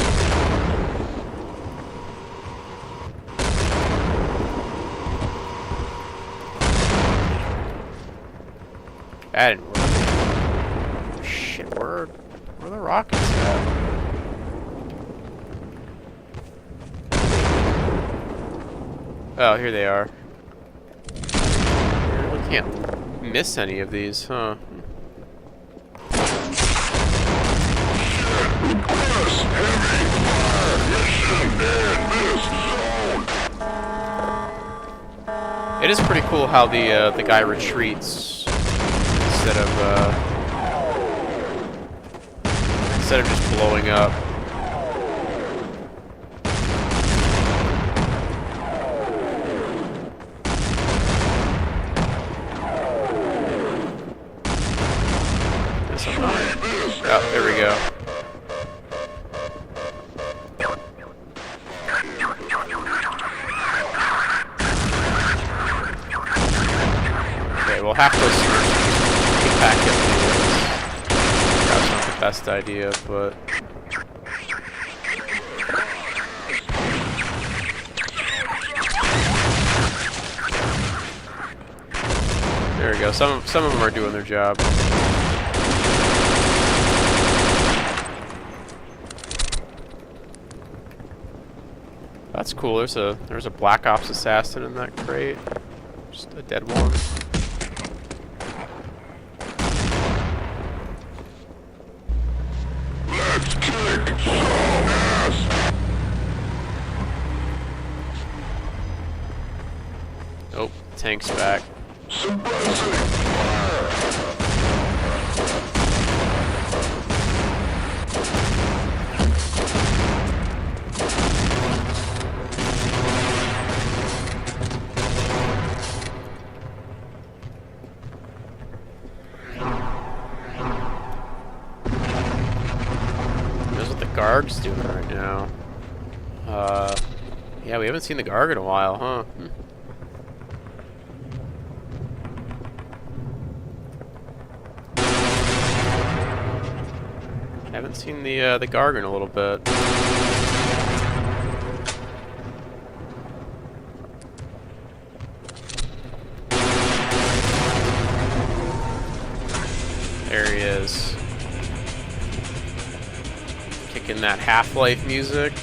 Speaker 1: That didn't work. Shit, where are the rockets at? Oh, here they are. I really can't miss any of these, huh? It is pretty cool how the guy retreats instead of just blowing up. Oh, there we go. Okay, well, half those get back at me. That's not the best idea, but there we go. Some of them are doing their job. That's cool. There's a Black Ops assassin in that crate. Just a dead one.
Speaker 8: Let's kick some ass.
Speaker 1: Oh, tank's back.
Speaker 8: Suppressing fire.
Speaker 1: Garg's doing right now. Yeah, we haven't seen the Garg in a while, huh? Haven't seen the Garg in a little bit. There he is. Kicking that Half-Life music.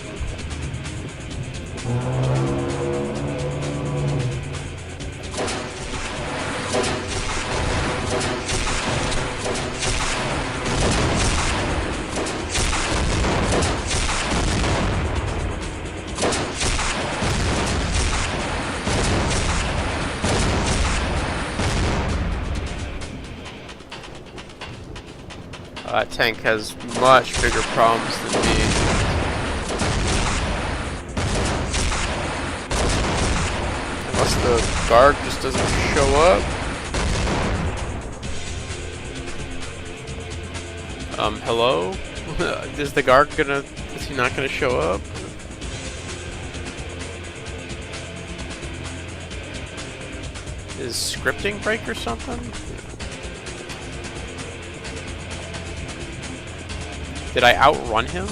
Speaker 1: That tank has much bigger problems than me. Unless the Garg just doesn't show up. Hello? Is the Garg is he not gonna show up? Is scripting break or something? Did I outrun him?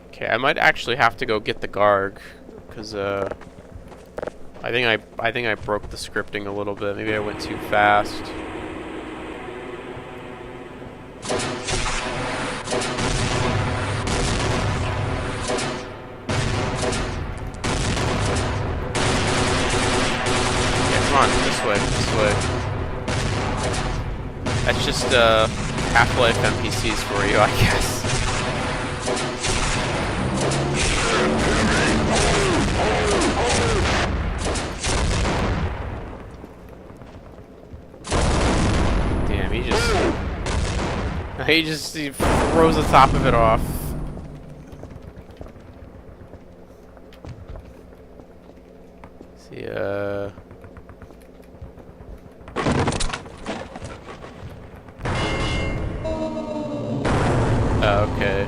Speaker 1: Okay, I might actually have to go get the Garg, because I think I broke the scripting a little bit. Maybe I went too fast. This way. That's just Half-Life NPCs for you, I guess. Damn, He throws the top of it off. See, okay.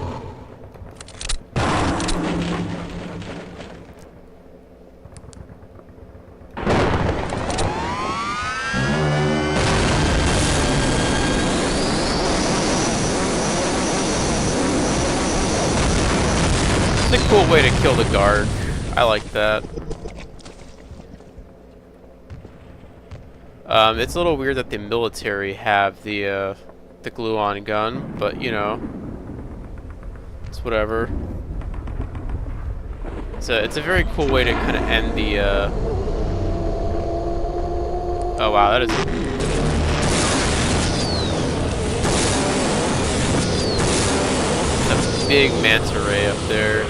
Speaker 1: It's a cool way to kill the guard. I like that. It's a little weird that the military have the glue-on gun, but you know, it's whatever. It's a very cool way to kind of end the. Oh wow, that is. It's a big manta ray up there.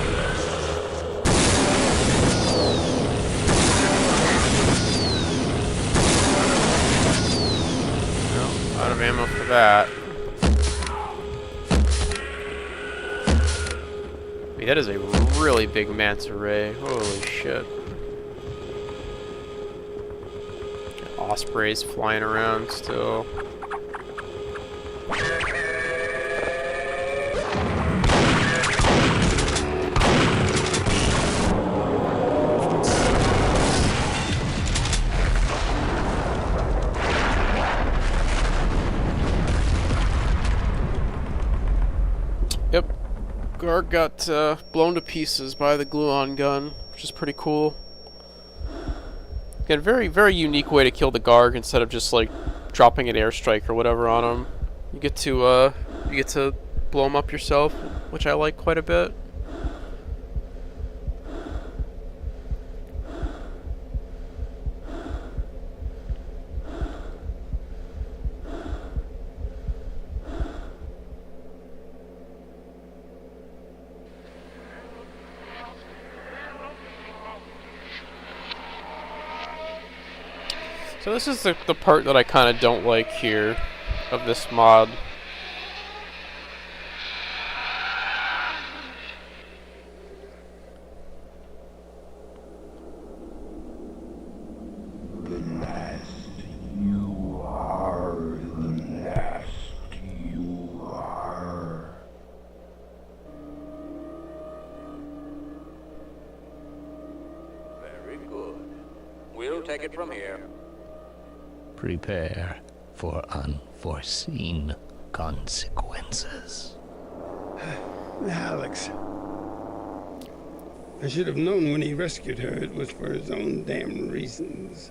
Speaker 1: Out of ammo for that. I mean, that is a really big manta ray. Holy shit. Ospreys flying around still. Yep, guard got blown to pieces by the glue-on gun, which is pretty cool. Again, very, very unique way to kill the guard instead of just like dropping an airstrike or whatever on him. You get to blow him up yourself, which I like quite a bit. So this is the part that I kind of don't like here of this mod.
Speaker 8: The last you are, the last you are.
Speaker 3: Very good. We'll take it from here.
Speaker 12: Prepare for unforeseen consequences.
Speaker 2: Alex. I should have known when he rescued her it was for his own damn reasons.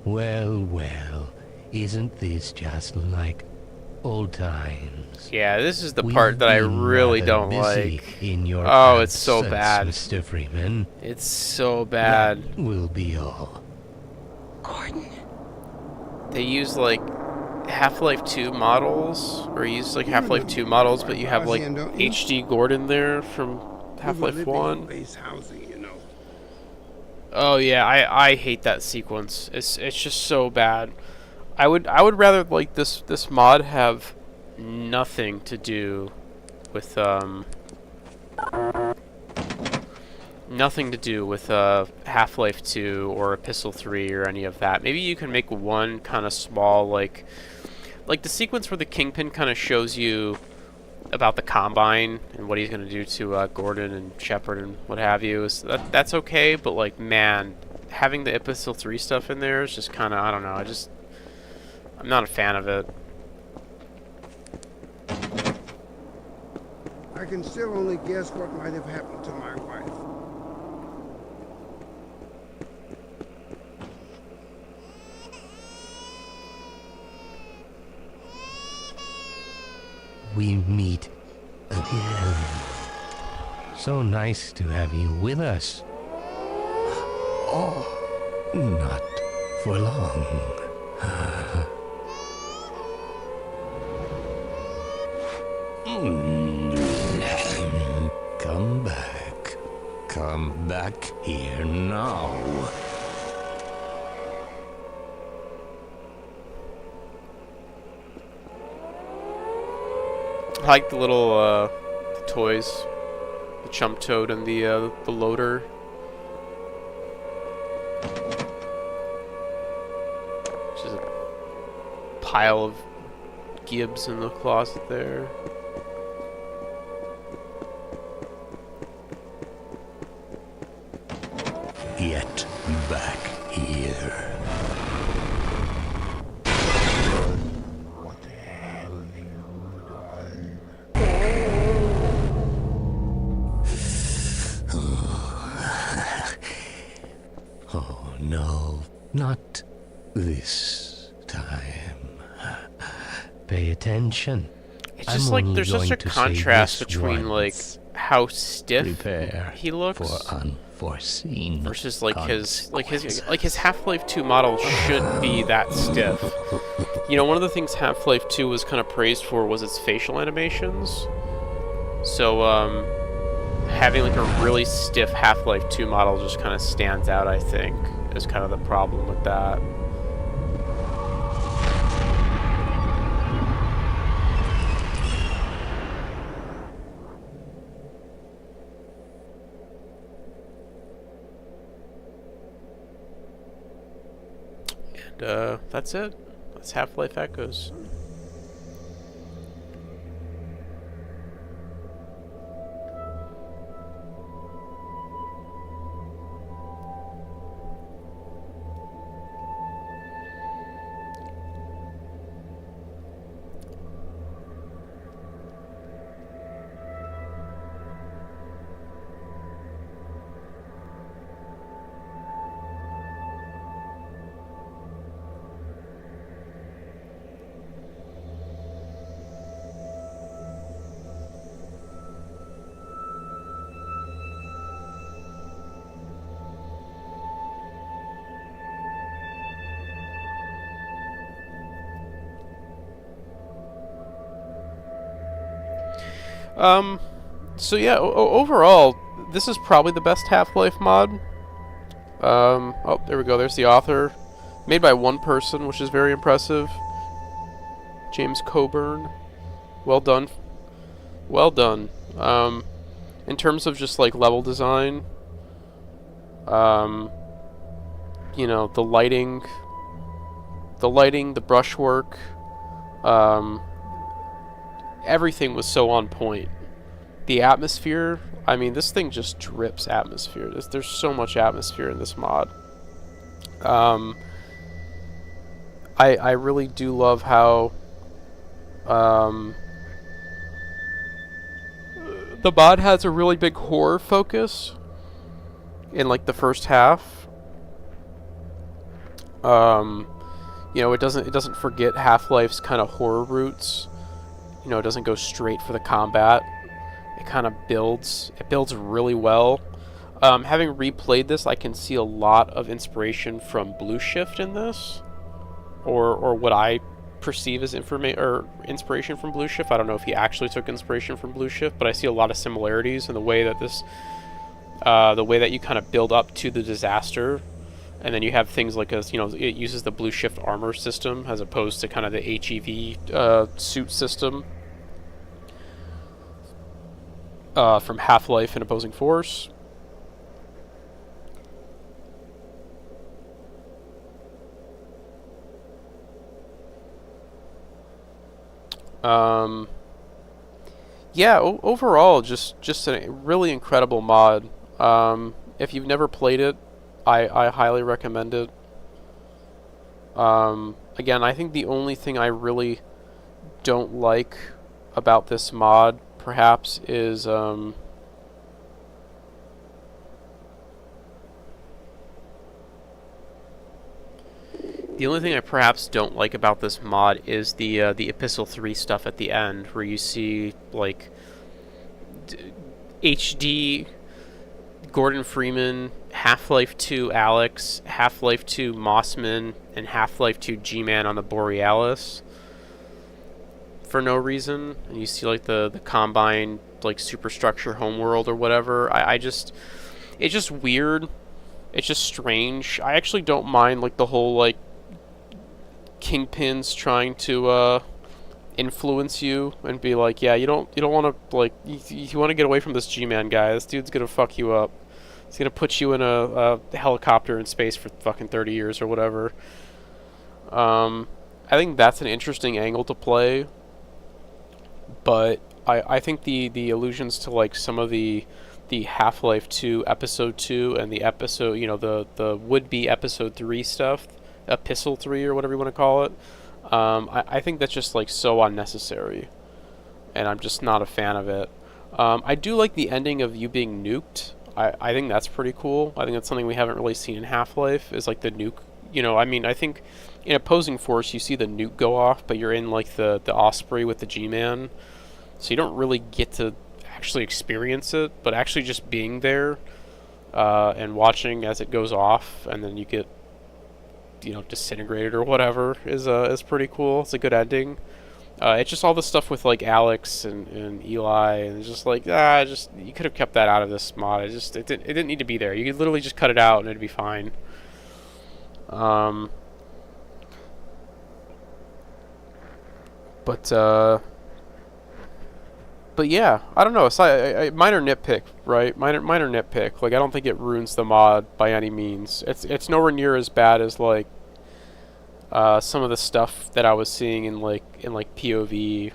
Speaker 12: Well, well, isn't this just like old times?
Speaker 1: Yeah, this is the part that I really don't like.
Speaker 12: In your
Speaker 1: oh, it's so bad.
Speaker 12: Mr. Freeman.
Speaker 1: It's so bad.
Speaker 12: That will be all.
Speaker 7: Gordon.
Speaker 1: They use like Half-Life 2 models, or use like Half-Life 2 models, but you have like HD Gordon there from Half-Life 1.
Speaker 2: Base housing, you know.
Speaker 1: Oh yeah, I hate that sequence. It's just so bad. I would rather like this mod have nothing to do with Half-Life 2 or Epistle 3 or any of that. Maybe you can make one kind of small like the sequence where the Kingpin kind of shows you about the Combine and what he's going to do to Gordon and Shepard and what have you. So that's okay, but like, man, having the Epistle 3 stuff in there is just kind of, I don't know, I'm not a fan of it.
Speaker 2: I can still only guess what might have happened to my wife.
Speaker 12: We meet again. So nice to have you with us. Oh, not for long. Come back. Come back here now.
Speaker 1: I like the little the toys, the Chump Toad and the loader. Just a pile of Gibbs in the closet there.
Speaker 12: Get back here. Oh no, not this time. Pay attention.
Speaker 1: It's just like there's such a contrast between like how stiff he looks
Speaker 12: for unforeseen
Speaker 1: versus like his Half-Life 2 model should be that stiff. You know, one of the things Half-Life 2 was kind of praised for was its facial animations. So having like a really stiff Half-Life 2 model just kind of stands out, I think, is kind of the problem with that. And that's it. That's Half-Life Echoes. So yeah, overall, this is probably the best Half-Life mod. Oh, there we go, there's the author. Made by one person, which is very impressive. James Coburn. Well done. Well done. In terms of just, like, level design, you know, the lighting, the brushwork, everything was so on point. The atmosphere, I mean, this thing just drips atmosphere. There's so much atmosphere in this mod. I really do love how the mod has a really big horror focus in like the first half. You know, it doesn't forget Half-Life's kind of horror roots. You know, it doesn't go straight for the combat. It kind of builds. It builds really well. Having replayed this, I can see a lot of inspiration from Blue Shift in this, or what I perceive as inspiration from Blue Shift. I don't know if he actually took inspiration from Blue Shift, but I see a lot of similarities in the way that the way that you kind of build up to the disaster, and then you have things like it uses the Blue Shift armor system as opposed to kind of the HEV suit system. From Half-Life and Opposing Force. Yeah, overall, just a really incredible mod. If you've never played it, I highly recommend it. Again, I think the only thing I really don't like about this mod perhaps is the only thing I perhaps don't like about this mod is the Epistle 3 stuff at the end, where you see like HD Gordon Freeman, Half-Life 2 Alex, Half-Life 2 Mossman, and Half-Life 2 G-Man on the Borealis for no reason, and you see like the Combine like superstructure homeworld or whatever. It's just weird. It's just strange. I actually don't mind like the whole like Kingpin's trying to influence you and be like, yeah, you don't want to, like, you want to get away from this G-Man guy. This dude's gonna fuck you up. He's gonna put you in a helicopter in space for fucking 30 years or whatever. I think that's an interesting angle to play, but I think the allusions to like some of the Half-Life 2 Episode 2 and the episode, you know, the would-be Episode 3 stuff, Epistle 3 or whatever you want to call it, I think that's just like so unnecessary, and I'm just not a fan of it. I do like the ending of you being nuked. I think that's pretty cool. I think that's something we haven't really seen in Half-Life, is like the nuke. You know, I mean, I think in Opposing Force you see the nuke go off, but you're in like the Osprey with the G-Man, so you don't really get to actually experience it, but actually just being there and watching as it goes off, and then you get, you know, disintegrated or whatever is pretty cool. It's a good ending. It's just all the stuff with like Alex and Eli, and it's just like just you could have kept that out of this mod. It didn't need to be there. You could literally just cut it out and it'd be fine. But yeah, I don't know. It's minor nitpick, right? Minor nitpick. Like, I don't think it ruins the mod by any means. It's nowhere near as bad as like some of the stuff that I was seeing in POV,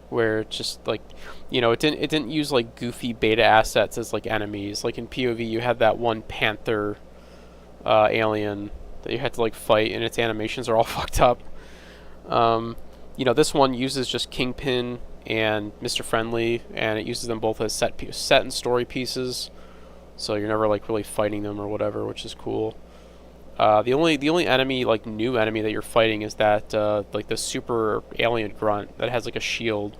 Speaker 1: where it's just like, you know, it didn't use like goofy beta assets as like enemies. Like in POV, you had that one panther alien that you had to like fight, and its animations are all fucked up. You know, this one uses just Kingpin and Mr. Friendly, and it uses them both as set and story pieces, so you're never like really fighting them or whatever, which is cool. The only enemy, like new enemy that you're fighting, is that like the super alien grunt that has like a shield,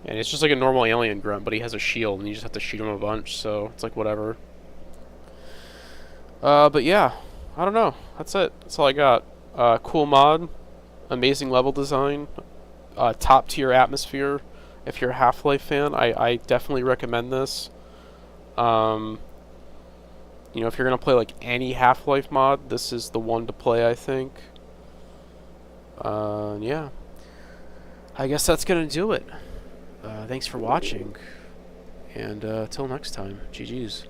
Speaker 1: and it's just like a normal alien grunt, but he has a shield, and you just have to shoot him a bunch, so it's like whatever. But yeah, I don't know. That's it. That's all I got. Cool mod, amazing level design, top tier atmosphere. If you're a Half-Life fan, I definitely recommend this. You know, if you're gonna play like any Half-Life mod, this is the one to play, I think. Yeah. I guess that's gonna do it. Thanks for watching, and till next time, GG's.